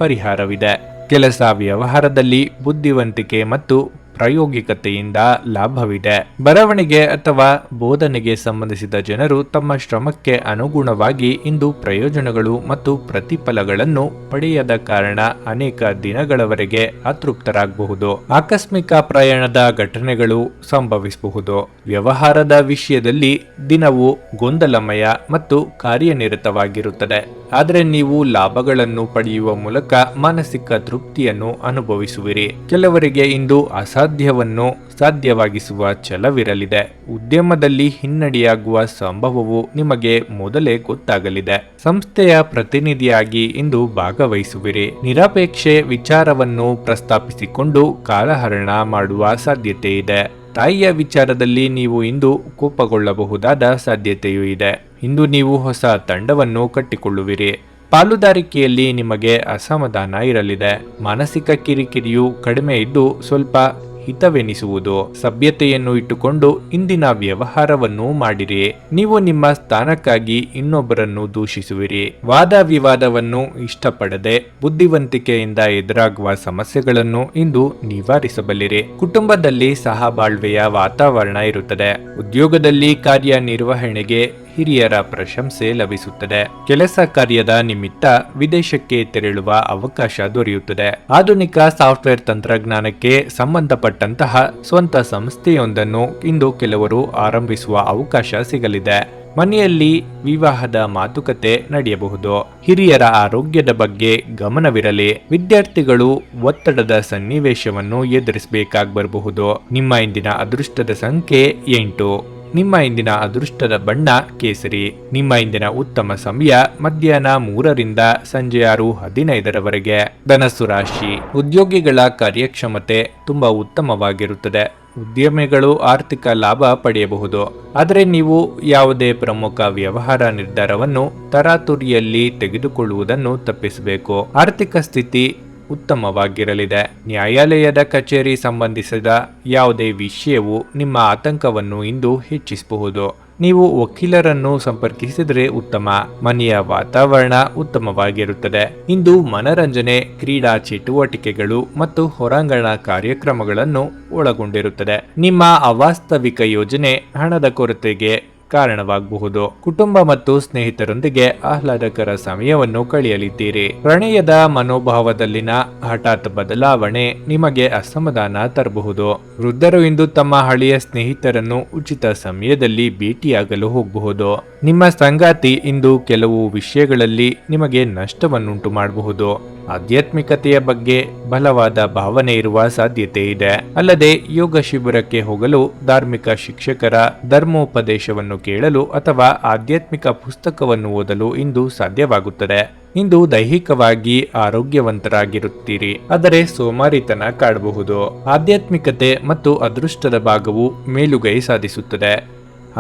S1: ಪರಿಹಾರವಿದೆ. ಕೆಲಸ ವ್ಯವಹಾರದಲ್ಲಿ ಬುದ್ಧಿವಂತಿಕೆ ಮತ್ತು ಪ್ರಾಯೋಗಿಕತೆಯಿಂದ ಲಾಭವಿದೆ. ಬರವಣಿಗೆ ಅಥವಾ ಬೋಧನೆಗೆ ಸಂಬಂಧಿಸಿದ ಜನರು ತಮ್ಮ ಶ್ರಮಕ್ಕೆ ಅನುಗುಣವಾಗಿ ಇಂದು ಪ್ರಯೋಜನಗಳು ಮತ್ತು ಪ್ರತಿಫಲಗಳನ್ನು ಪಡೆಯದ ಕಾರಣ ಅನೇಕ ದಿನಗಳವರೆಗೆ ಅತೃಪ್ತರಾಗಬಹುದು. ಆಕಸ್ಮಿಕ ಪ್ರಯಾಣದ ಘಟನೆಗಳು ಸಂಭವಿಸಬಹುದು. ವ್ಯವಹಾರದ ವಿಷಯದಲ್ಲಿ ದಿನವು ಗೊಂದಲಮಯ ಮತ್ತು ಕಾರ್ಯನಿರತವಾಗಿರುತ್ತದೆ. ಆದರೆ ನೀವು ಲಾಭಗಳನ್ನು ಪಡೆಯುವ ಮೂಲಕ ಮಾನಸಿಕ ತೃಪ್ತಿಯನ್ನು ಅನುಭವಿಸುವಿರಿ. ಕೆಲವರಿಗೆ ಇಂದು ಅಸಾಧ್ಯವನ್ನು ಸಾಧ್ಯವಾಗಿಸುವ ಛಲವಿರಲಿದೆ. ಉದ್ಯಮದಲ್ಲಿ ಹಿನ್ನಡೆಯಾಗುವ ಸಂಭವವು ನಿಮಗೆ ಮೊದಲೇ ಗೊತ್ತಾಗಲಿದೆ. ಸಂಸ್ಥೆಯ ಪ್ರತಿನಿಧಿಯಾಗಿ ಇಂದು ಭಾಗವಹಿಸುವಿರಿ. ನಿರಪೇಕ್ಷೆ ವಿಚಾರವನ್ನು ಪ್ರಸ್ತಾಪಿಸಿಕೊಂಡು ಕಾಲಹರಣ ಮಾಡುವ ಸಾಧ್ಯತೆ ಇದೆ. ತಾಯಿಯ ವಿಚಾರದಲ್ಲಿ ನೀವು ಇಂದು ಕೋಪಗೊಳ್ಳಬಹುದಾದ ಸಾಧ್ಯತೆಯೂ ಇದೆ. ಇಂದು ನೀವು ಹೊಸ ತಂಡವನ್ನು ಕಟ್ಟಿಕೊಳ್ಳುವಿರಿ. ಪಾಲುದಾರಿಕೆಯಲ್ಲಿ ನಿಮಗೆ ಅಸಮಾಧಾನ ಇರಲಿದೆ. ಮಾನಸಿಕ ಕಿರಿಕಿರಿಯು ಕಡಿಮೆ ಇದ್ದು ಸ್ವಲ್ಪ ಹಿತವೆನಿಸುವುದು. ಸಭ್ಯತೆಯನ್ನು ಇಟ್ಟುಕೊಂಡು ಇಂದಿನ ವ್ಯವಹಾರವನ್ನು ಮಾಡಿರಿ. ನೀವು ನಿಮ್ಮ ಸ್ಥಾನಕ್ಕಾಗಿ ಇನ್ನೊಬ್ಬರನ್ನು ದೂಷಿಸುವಿರಿ. ವಾದ ವಿವಾದವನ್ನು ಇಷ್ಟಪಡದೆ ಬುದ್ಧಿವಂತಿಕೆಯಿಂದ ಎದುರಾಗುವ ಸಮಸ್ಯೆಗಳನ್ನು ಇಂದು ನಿವಾರಿಸಬಲ್ಲಿರಿ. ಕುಟುಂಬದಲ್ಲಿ ಸಹಬಾಳ್ವೆಯ ವಾತಾವರಣ ಇರುತ್ತದೆ. ಉದ್ಯೋಗದಲ್ಲಿ ಕಾರ್ಯನಿರ್ವಹಣೆಗೆ ಹಿರಿಯರ ಪ್ರಶಂಸೆ ಲಭಿಸುತ್ತದೆ. ಕೆಲಸ ಕಾರ್ಯದ ನಿಮಿತ್ತ ವಿದೇಶಕ್ಕೆ ತೆರಳುವ ಅವಕಾಶ ದೊರೆಯುತ್ತದೆ. ಆಧುನಿಕ ಸಾಫ್ಟ್ವೇರ್ ತಂತ್ರಜ್ಞಾನಕ್ಕೆ ಸಂಬಂಧಪಟ್ಟಂತಹ ಸ್ವಂತ ಸಂಸ್ಥೆಯೊಂದನ್ನು ಇಂದು ಕೆಲವರು ಆರಂಭಿಸುವ ಅವಕಾಶ ಸಿಗಲಿದೆ. ಮನೆಯಲ್ಲಿ ವಿವಾಹದ ಮಾತುಕತೆ ನಡೆಯಬಹುದು. ಹಿರಿಯರ ಆರೋಗ್ಯದ ಬಗ್ಗೆ ಗಮನವಿರಲಿ. ವಿದ್ಯಾರ್ಥಿಗಳು ಒತ್ತಡದ ಸನ್ನಿವೇಶವನ್ನು ಎದುರಿಸಬೇಕಾಗಬರಬಹುದು. ನಿಮ್ಮ ಇಂದಿನ ಅದೃಷ್ಟದ ಸಂಖ್ಯೆ 8. ನಿಮ್ಮ ಇಂದಿನ ಅದೃಷ್ಟದ ಬಣ್ಣ ಕೇಸರಿ. ನಿಮ್ಮ ಇಂದಿನ ಉತ್ತಮ ಸಮಯ ಮಧ್ಯಾಹ್ನ 3ರಿಂದ ಸಂಜೆ 6:15 ಧನಸ್ಸು ರಾಶಿ. ಉದ್ಯೋಗಿಗಳ ಕಾರ್ಯಕ್ಷಮತೆ ತುಂಬಾ ಉತ್ತಮವಾಗಿರುತ್ತದೆ. ಉದ್ಯಮಿಗಳು ಆರ್ಥಿಕ ಲಾಭ ಪಡೆಯಬಹುದು. ಆದರೆ ನೀವು ಯಾವುದೇ ಪ್ರಮುಖ ವ್ಯವಹಾರ ನಿರ್ಧಾರವನ್ನು ತರಾತುರಿಯಲ್ಲಿ ತೆಗೆದುಕೊಳ್ಳುವುದನ್ನು ತಪ್ಪಿಸಬೇಕು. ಆರ್ಥಿಕ ಸ್ಥಿತಿ ಉತ್ತಮವಾಗಿರಲಿದೆ. ನ್ಯಾಯಾಲಯದ ಕಚೇರಿ ಸಂಬಂಧಿಸಿದ ಯಾವುದೇ ವಿಷಯವು ನಿಮ್ಮ ಆತಂಕವನ್ನು ಇಂದು ಹೆಚ್ಚಿಸಬಹುದು. ನೀವು ವಕೀಲರನ್ನು ಸಂಪರ್ಕಿಸಿದರೆ ಉತ್ತಮ. ಮನೆಯ ವಾತಾವರಣ ಉತ್ತಮವಾಗಿರುತ್ತದೆ. ಇಂದು ಮನರಂಜನೆ, ಕ್ರೀಡಾ ಚಟುವಟಿಕೆಗಳು ಮತ್ತು ಹೊರಾಂಗಣ ಕಾರ್ಯಕ್ರಮಗಳನ್ನು ಒಳಗೊಂಡಿರುತ್ತದೆ. ನಿಮ್ಮ ಅವಾಸ್ತವಿಕ ಯೋಜನೆ ಹಣದ ಕೊರತೆಗೆ ಕಾರಣವಾಗಬಹುದು. ಕುಟುಂಬ ಮತ್ತು ಸ್ನೇಹಿತರೊಂದಿಗೆ ಆಹ್ಲಾದಕರ ಸಮಯವನ್ನು ಕಳೆಯಲಿದ್ದೀರಿ. ಪ್ರಣಯದ ಮನೋಭಾವದಲ್ಲಿನ ಹಠಾತ್ ಬದಲಾವಣೆ ನಿಮಗೆ ಅಸಮಾಧಾನ ತರಬಹುದು. ವೃದ್ಧರು ಇಂದು ತಮ್ಮ ಹಳೆಯ ಸ್ನೇಹಿತರನ್ನು ಉಚಿತ ಸಮಯದಲ್ಲಿ ಭೇಟಿಯಾಗಲು ಹೋಗಬಹುದು. ನಿಮ್ಮ ಸಂಗಾತಿ ಇಂದು ಕೆಲವು ವಿಷಯಗಳಲ್ಲಿ ನಿಮಗೆ ನಷ್ಟವನ್ನುಂಟು ಮಾಡಬಹುದು. ಆಧ್ಯಾತ್ಮಿಕತೆಯ ಬಗ್ಗೆ ಬಲವಾದ ಭಾವನೆ ಇರುವ ಸಾಧ್ಯತೆ ಇದೆ. ಅಲ್ಲದೆ ಯೋಗ ಶಿಬಿರಕ್ಕೆ ಹೋಗಲು, ಧಾರ್ಮಿಕ ಶಿಕ್ಷಕರ ಧರ್ಮೋಪದೇಶವನ್ನು ಕೇಳಲು ಅಥವಾ ಆಧ್ಯಾತ್ಮಿಕ ಪುಸ್ತಕವನ್ನು ಓದಲು ಇಂದು ಸಾಧ್ಯವಾಗುತ್ತದೆ. ಇಂದು ದೈಹಿಕವಾಗಿ ಆರೋಗ್ಯವಂತರಾಗಿರುತ್ತೀರಿ, ಆದರೆ ಸೋಮಾರಿತನ ಕಾಡಬಹುದು. ಆಧ್ಯಾತ್ಮಿಕತೆ ಮತ್ತು ಅದೃಷ್ಟದ ಭಾಗವು ಮೇಲುಗೈ ಸಾಧಿಸುತ್ತದೆ.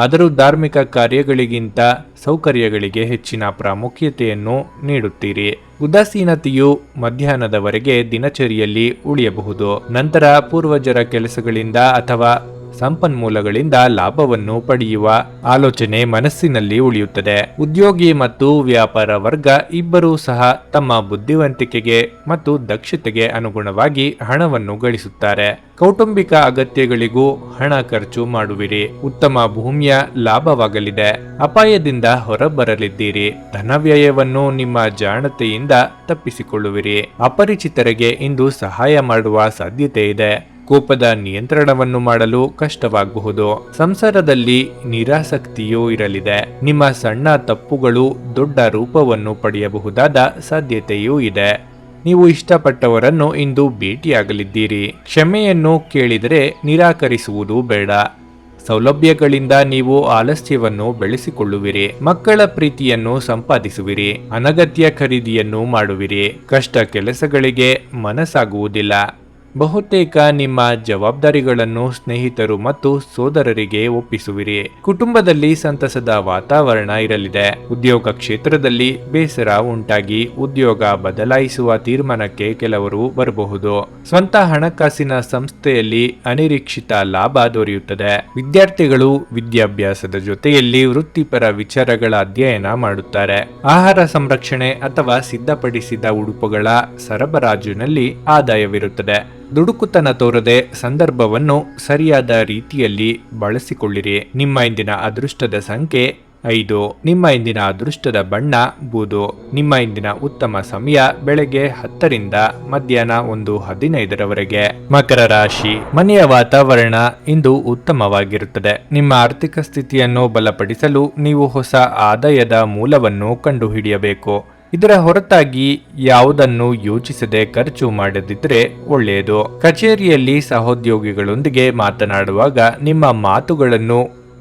S1: ಆದರೂ ಧಾರ್ಮಿಕ ಕಾರ್ಯಗಳಿಗಿಂತ ಸೌಕರ್ಯಗಳಿಗೆ ಹೆಚ್ಚಿನ ಪ್ರಾಮುಖ್ಯತೆಯನ್ನು ನೀಡುತ್ತೀರಿ. ಉದಾಸೀನತೆಯು ಮಧ್ಯಾಹ್ನದವರೆಗೆ ದಿನಚರಿಯಲ್ಲಿ ಉಳಿಯಬಹುದು. ನಂತರ ಪೂರ್ವಜರ ಕೆಲಸಗಳಿಂದ ಅಥವಾ ಸಂಪನ್ಮೂಲಗಳಿಂದ ಲಾಭವನ್ನು ಪಡೆಯುವ ಆಲೋಚನೆ ಮನಸ್ಸಿನಲ್ಲಿ ಉಳಿಯುತ್ತದೆ. ಉದ್ಯೋಗಿ ಮತ್ತು ವ್ಯಾಪಾರ ವರ್ಗ ಇಬ್ಬರೂ ಸಹ ತಮ್ಮ ಬುದ್ಧಿವಂತಿಕೆಗೆ ಮತ್ತು ದಕ್ಷತೆಗೆ ಅನುಗುಣವಾಗಿ ಹಣವನ್ನು ಗಳಿಸುತ್ತಾರೆ. ಕೌಟುಂಬಿಕ ಅಗತ್ಯಗಳಿಗೂ ಹಣ ಖರ್ಚು ಮಾಡುವಿರಿ. ಉತ್ತಮ ಭೂಮಿಯ ಲಾಭವಾಗಲಿದೆ. ಅಪಾಯದಿಂದ ಹೊರಬರಲಿದ್ದೀರಿ. ಧನವ್ಯಯವನ್ನು ನಿಮ್ಮ ಜಾಣತೆಯಿಂದ ತಪ್ಪಿಸಿಕೊಳ್ಳುವಿರಿ. ಅಪರಿಚಿತರಿಗೆ ಇಂದು ಸಹಾಯ ಮಾಡುವ ಸಾಧ್ಯತೆ ಇದೆ. ಕೋಪದ ನಿಯಂತ್ರಣವನ್ನು ಮಾಡಲು ಕಷ್ಟವಾಗಬಹುದು. ಸಂಸಾರದಲ್ಲಿ ನಿರಾಸಕ್ತಿಯೂ ಇರಲಿದೆ. ನಿಮ್ಮ ಸಣ್ಣ ತಪ್ಪುಗಳು ದೊಡ್ಡ ರೂಪವನ್ನು ಪಡೆಯಬಹುದಾದ ಸಾಧ್ಯತೆಯೂ ಇದೆ. ನೀವು ಇಷ್ಟಪಟ್ಟವರನ್ನು ಇಂದು ಭೇಟಿಯಾಗಲಿದ್ದೀರಿ. ಕ್ಷಮೆಯನ್ನು ಕೇಳಿದರೆ ನಿರಾಕರಿಸುವುದು ಬೇಡ. ಸೌಲಭ್ಯಗಳಿಂದ ನೀವು ಆಲಸ್ಯವನ್ನು ಬೆಳೆಸಿಕೊಳ್ಳುವಿರಿ. ಮಕ್ಕಳ ಪ್ರೀತಿಯನ್ನು ಸಂಪಾದಿಸುವಿರಿ. ಅನಗತ್ಯ ಖರೀದಿಯನ್ನು ಮಾಡುವಿರಿ. ಕಷ್ಟ ಕೆಲಸಗಳಿಗೆ ಮನಸ್ಸಾಗುವುದಿಲ್ಲ. ಬಹುತೇಕ ನಿಮ್ಮ ಜವಾಬ್ದಾರಿಗಳನ್ನು ಸ್ನೇಹಿತರು ಮತ್ತು ಸೋದರರಿಗೆ ಒಪ್ಪಿಸುವಿರಿ. ಕುಟುಂಬದಲ್ಲಿ ಸಂತಸದ ವಾತಾವರಣ ಇರಲಿದೆ. ಉದ್ಯೋಗ ಕ್ಷೇತ್ರದಲ್ಲಿ ಬೇಸರ ಉಂಟಾಗಿ ಉದ್ಯೋಗ ಬದಲಾಯಿಸುವ ತೀರ್ಮಾನಕ್ಕೆ ಕೆಲವರು ಬರಬಹುದು. ಸ್ವಂತ ಹಣಕಾಸಿನ ಸಂಸ್ಥೆಯಲ್ಲಿ ಅನಿರೀಕ್ಷಿತ ಲಾಭ ದೊರೆಯುತ್ತದೆ. ವಿದ್ಯಾರ್ಥಿಗಳು ವಿದ್ಯಾಭ್ಯಾಸದ ಜೊತೆಯಲ್ಲಿ ವೃತ್ತಿಪರ ವಿಚಾರಗಳ ಅಧ್ಯಯನ ಮಾಡುತ್ತಾರೆ. ಆಹಾರ ಸಂರಕ್ಷಣೆ ಅಥವಾ ಸಿದ್ಧಪಡಿಸಿದ ಉಡುಪುಗಳ ಸರಬರಾಜಿನಲ್ಲಿ ಆದಾಯವಿರುತ್ತದೆ. ದುಡುಕುತನ ತೋರದೆ ಸಂದರ್ಭವನ್ನು ಸರಿಯಾದ ರೀತಿಯಲ್ಲಿ ಬಳಸಿಕೊಳ್ಳಿರಿ. ನಿಮ್ಮ ಇಂದಿನ ಅದೃಷ್ಟದ ಸಂಖ್ಯೆ 5. ನಿಮ್ಮ ಇಂದಿನ ಅದೃಷ್ಟದ ಬಣ್ಣ ಬೂದು. ನಿಮ್ಮ ಇಂದಿನ ಉತ್ತಮ ಸಮಯ ಬೆಳಗ್ಗೆ 10ರಿಂದ ಮಧ್ಯಾಹ್ನ 1:15 ಮಕರ ರಾಶಿ. ಮನೆಯ ವಾತಾವರಣ ಇಂದು ಉತ್ತಮವಾಗಿರುತ್ತದೆ. ನಿಮ್ಮ ಆರ್ಥಿಕ ಸ್ಥಿತಿಯನ್ನು ಬಲಪಡಿಸಲು ನೀವು ಹೊಸ ಆದಾಯದ ಮೂಲವನ್ನು ಕಂಡುಹಿಡಿಯಬೇಕು. ಇದರ ಹೊರತಾಗಿ ಯಾವುದನ್ನು ಯೋಚಿಸದೆ ಖರ್ಚು ಮಾಡದಿದ್ದರೆ ಒಳ್ಳೆಯದು. ಕಚೇರಿಯಲ್ಲಿ ಸಹೋದ್ಯೋಗಿಗಳೊಂದಿಗೆ ಮಾತನಾಡುವಾಗ ನಿಮ್ಮ ಮಾತುಗಳನ್ನು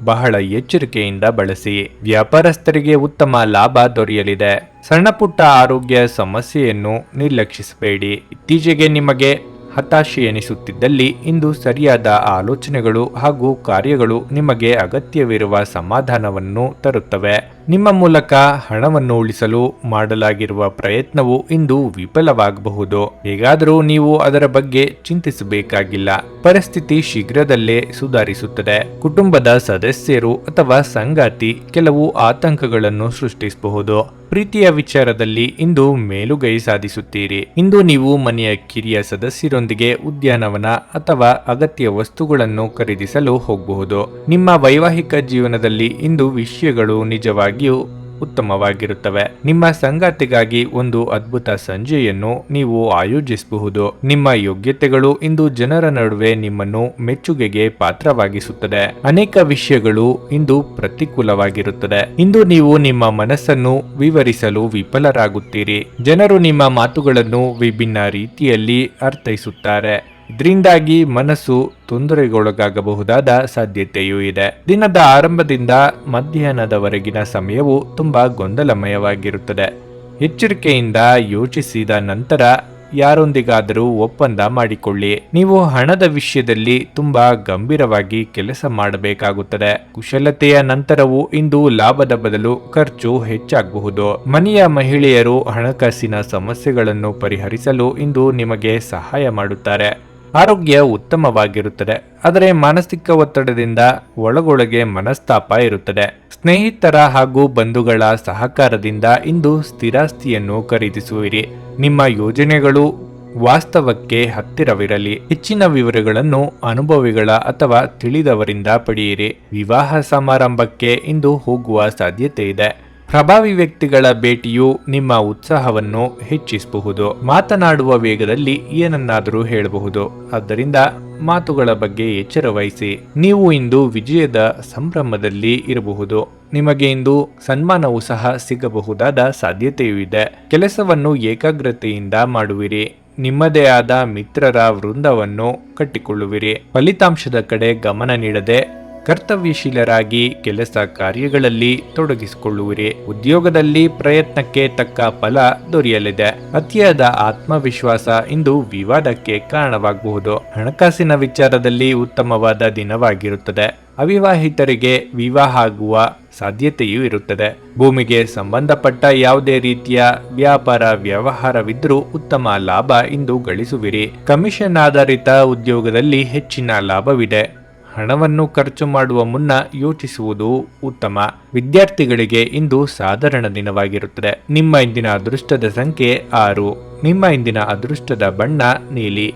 S1: ಬಹಳ ಎಚ್ಚರಿಕೆಯಿಂದ ಬಳಸಿ. ವ್ಯಾಪಾರಸ್ಥರಿಗೆ ಉತ್ತಮ ಲಾಭ ದೊರೆಯಲಿದೆ. ಸಣ್ಣಪುಟ್ಟ ಆರೋಗ್ಯ ಸಮಸ್ಯೆಯನ್ನು ನಿರ್ಲಕ್ಷಿಸಬೇಡಿ. ಇತ್ತೀಚೆಗೆ ನಿಮಗೆ ಹತಾಶೆ ಎನಿಸುತ್ತಿದ್ದಲ್ಲಿ ಇಂದು ಸರಿಯಾದ ಆಲೋಚನೆಗಳು ಹಾಗೂ ಕಾರ್ಯಗಳು ನಿಮಗೆ ಅಗತ್ಯವಿರುವ ಸಮಾಧಾನವನ್ನು ತರುತ್ತವೆ. ನಿಮ್ಮ ಮೂಲಕ ಹಣವನ್ನು ಉಳಿಸಲು ಮಾಡಲಾಗಿರುವ ಪ್ರಯತ್ನವು ಇಂದು ವಿಫಲವಾಗಬಹುದು. ಹೇಗಾದರೂ ನೀವು ಅದರ ಬಗ್ಗೆ ಚಿಂತಿಸಬೇಕಾಗಿಲ್ಲ. ಪರಿಸ್ಥಿತಿ ಶೀಘ್ರದಲ್ಲೇ ಸುಧಾರಿಸುತ್ತದೆ. ಕುಟುಂಬದ ಸದಸ್ಯರು ಅಥವಾ ಸಂಗಾತಿ ಕೆಲವು ಆತಂಕಗಳನ್ನು ಸೃಷ್ಟಿಸಬಹುದು. ಪ್ರೀತಿಯ ವಿಚಾರದಲ್ಲಿ ಇಂದು ಮೇಲುಗೈ ಸಾಧಿಸುತ್ತೀರಿ. ಇಂದು ನೀವು ಮನೆಯ ಕಿರಿಯ ಸದಸ್ಯರೊಂದಿಗೆ ಉದ್ಯಾನವನ ಅಥವಾ ಅಗತ್ಯ ವಸ್ತುಗಳನ್ನು ಖರೀದಿಸಲು ಹೋಗಬಹುದು. ನಿಮ್ಮ ವೈವಾಹಿಕ ಜೀವನದಲ್ಲಿ ಇಂದು ವಿಷಯಗಳು ನಿಜವಾಗಿಯೂ ಉತ್ತಮವಾಗಿರುತ್ತವೆ. ನಿಮ್ಮ ಸಂಗಾತಿಗಾಗಿ ಒಂದು ಅದ್ಭುತ ಸಂಜೆಯನ್ನು ನೀವು ಆಯೋಜಿಸಬಹುದು. ನಿಮ್ಮ ಯೋಗ್ಯತೆಗಳು ಇಂದು ಜನರ ನಡುವೆ ನಿಮ್ಮನ್ನು ಮೆಚ್ಚುಗೆಗೆ ಪಾತ್ರವಾಗಿಸುತ್ತದೆ. ಅನೇಕ ವಿಷಯಗಳು ಇಂದು ಪ್ರತಿಕೂಲವಾಗಿರುತ್ತದೆ. ಇಂದು ನೀವು ನಿಮ್ಮ ಮನಸ್ಸನ್ನು ವಿವರಿಸಲು ವಿಫಲರಾಗುತ್ತೀರಿ. ಜನರು ನಿಮ್ಮ ಮಾತುಗಳನ್ನು ವಿಭಿನ್ನ ರೀತಿಯಲ್ಲಿ ಅರ್ಥೈಸುತ್ತಾರೆ. ಇದರಿಂದಾಗಿ ಮನಸ್ಸು ತೊಂದರೆಗೊಳಗಾಗಬಹುದಾದ ಸಾಧ್ಯತೆಯೂ ಇದೆ. ದಿನದ ಆರಂಭದಿಂದ ಮಧ್ಯಾಹ್ನದವರೆಗಿನ ಸಮಯವು ತುಂಬಾ ಗೊಂದಲಮಯವಾಗಿರುತ್ತದೆ. ಎಚ್ಚರಿಕೆಯಿಂದ ಯೋಚಿಸಿದ ನಂತರ ಯಾರೊಂದಿಗಾದರೂ ಒಪ್ಪಂದ ಮಾಡಿಕೊಳ್ಳಿ. ನೀವು ಹಣದ ವಿಷಯದಲ್ಲಿ ತುಂಬಾ ಗಂಭೀರವಾಗಿ ಕೆಲಸ ಮಾಡಬೇಕಾಗುತ್ತದೆ. ಕುಶಲತೆಯ ನಂತರವೂ ಇಂದು ಲಾಭದ ಬದಲು ಖರ್ಚು ಹೆಚ್ಚಾಗಬಹುದು. ಮನೆಯ ಮಹಿಳೆಯರು ಹಣಕಾಸಿನ ಸಮಸ್ಯೆಗಳನ್ನು ಪರಿಹರಿಸಲು ಇಂದು ನಿಮಗೆ ಸಹಾಯ ಮಾಡುತ್ತಾರೆ. ಆರೋಗ್ಯ ಉತ್ತಮವಾಗಿರುತ್ತದೆ, ಆದರೆ ಮಾನಸಿಕ ಒತ್ತಡದಿಂದ ಒಳಗೊಳಗೆ ಮನಸ್ತಾಪ ಇರುತ್ತದೆ. ಸ್ನೇಹಿತರ ಹಾಗೂ ಬಂಧುಗಳ ಸಹಕಾರದಿಂದ ಇಂದು ಸ್ಥಿರಾಸ್ತಿಯನ್ನು ಖರೀದಿಸುವಿರಿ. ನಿಮ್ಮ ಯೋಜನೆಗಳು ವಾಸ್ತವಕ್ಕೆ ಹತ್ತಿರವಿರಲಿ. ಹೆಚ್ಚಿನ ವಿವರಗಳನ್ನು ಅನುಭವಿಗಳ ಅಥವಾ ತಿಳಿದವರಿಂದ ಪಡೆಯಿರಿ. ವಿವಾಹ ಸಮಾರಂಭಕ್ಕೆ ಇಂದು ಹೋಗುವ ಸಾಧ್ಯತೆ ಇದೆ. ಪ್ರಭಾವಿ ವ್ಯಕ್ತಿಗಳ ಭೇಟಿಯು ನಿಮ್ಮ ಉತ್ಸಾಹವನ್ನು ಹೆಚ್ಚಿಸಬಹುದು. ಮಾತನಾಡುವ ವೇಗದಲ್ಲಿ ಏನನ್ನಾದರೂ ಹೇಳಬಹುದು, ಆದ್ದರಿಂದ ಮಾತುಗಳ ಬಗ್ಗೆ ಎಚ್ಚರ ವಹಿಸಿ. ನೀವು ಇಂದು ವಿಜಯದ ಸಂಭ್ರಮದಲ್ಲಿ ಇರಬಹುದು. ನಿಮಗೆ ಇಂದು ಸನ್ಮಾನವೂ ಸಹ ಸಿಗಬಹುದಾದ ಸಾಧ್ಯತೆಯೂ ಇದೆ. ಕೆಲಸವನ್ನು ಏಕಾಗ್ರತೆಯಿಂದ ಮಾಡುವಿರಿ. ನಿಮ್ಮದೇ ಆದ ಮಿತ್ರರ ವೃಂದವನ್ನು ಕಟ್ಟಿಕೊಳ್ಳುವಿರಿ. ಫಲಿತಾಂಶದ ಕಡೆ ಗಮನ ನೀಡದೆ ಕರ್ತವ್ಯಶೀಲರಾಗಿ ಕೆಲಸ ಕಾರ್ಯಗಳಲ್ಲಿ ತೊಡಗಿಸಿಕೊಳ್ಳುವಿರಿ. ಉದ್ಯೋಗದಲ್ಲಿ ಪ್ರಯತ್ನಕ್ಕೆ ತಕ್ಕ ಫಲ ದೊರೆಯಲಿದೆ. ಅತಿಯಾದ ಆತ್ಮವಿಶ್ವಾಸ ಇಂದು ವಿವಾದಕ್ಕೆ ಕಾರಣವಾಗಬಹುದು. ಹಣಕಾಸಿನ ವಿಚಾರದಲ್ಲಿ ಉತ್ತಮವಾದ ದಿನವಾಗಿರುತ್ತದೆ. ಅವಿವಾಹಿತರಿಗೆ ವಿವಾಹ ಆಗುವ ಸಾಧ್ಯತೆಯೂ ಇರುತ್ತದೆ. ಭೂಮಿಗೆ ಸಂಬಂಧಪಟ್ಟ ಯಾವುದೇ ರೀತಿಯ ವ್ಯಾಪಾರ ವ್ಯವಹಾರವಿದ್ದರೂ ಉತ್ತಮ ಲಾಭ ಇಂದು ಗಳಿಸುವಿರಿ. ಕಮಿಷನ್ ಆಧಾರಿತ ಉದ್ಯೋಗದಲ್ಲಿ ಹೆಚ್ಚಿನ ಲಾಭವಿದೆ. ಹಣವನ್ನು ಖರ್ಚು ಮಾಡುವ ಮುನ್ನ ಯೋಚಿಸುವುದು ಉತ್ತಮ. ವಿದ್ಯಾರ್ಥಿಗಳಿಗೆ ಇಂದು ಸಾಧಾರಣ ದಿನವಾಗಿರುತ್ತದೆ. ನಿಮ್ಮ ಇಂದಿನ ಅದೃಷ್ಟದ ಸಂಖ್ಯೆ 6. ನಿಮ್ಮ ಇಂದಿನ ಅದೃಷ್ಟದ ಬಣ್ಣ ನೀಲಿ.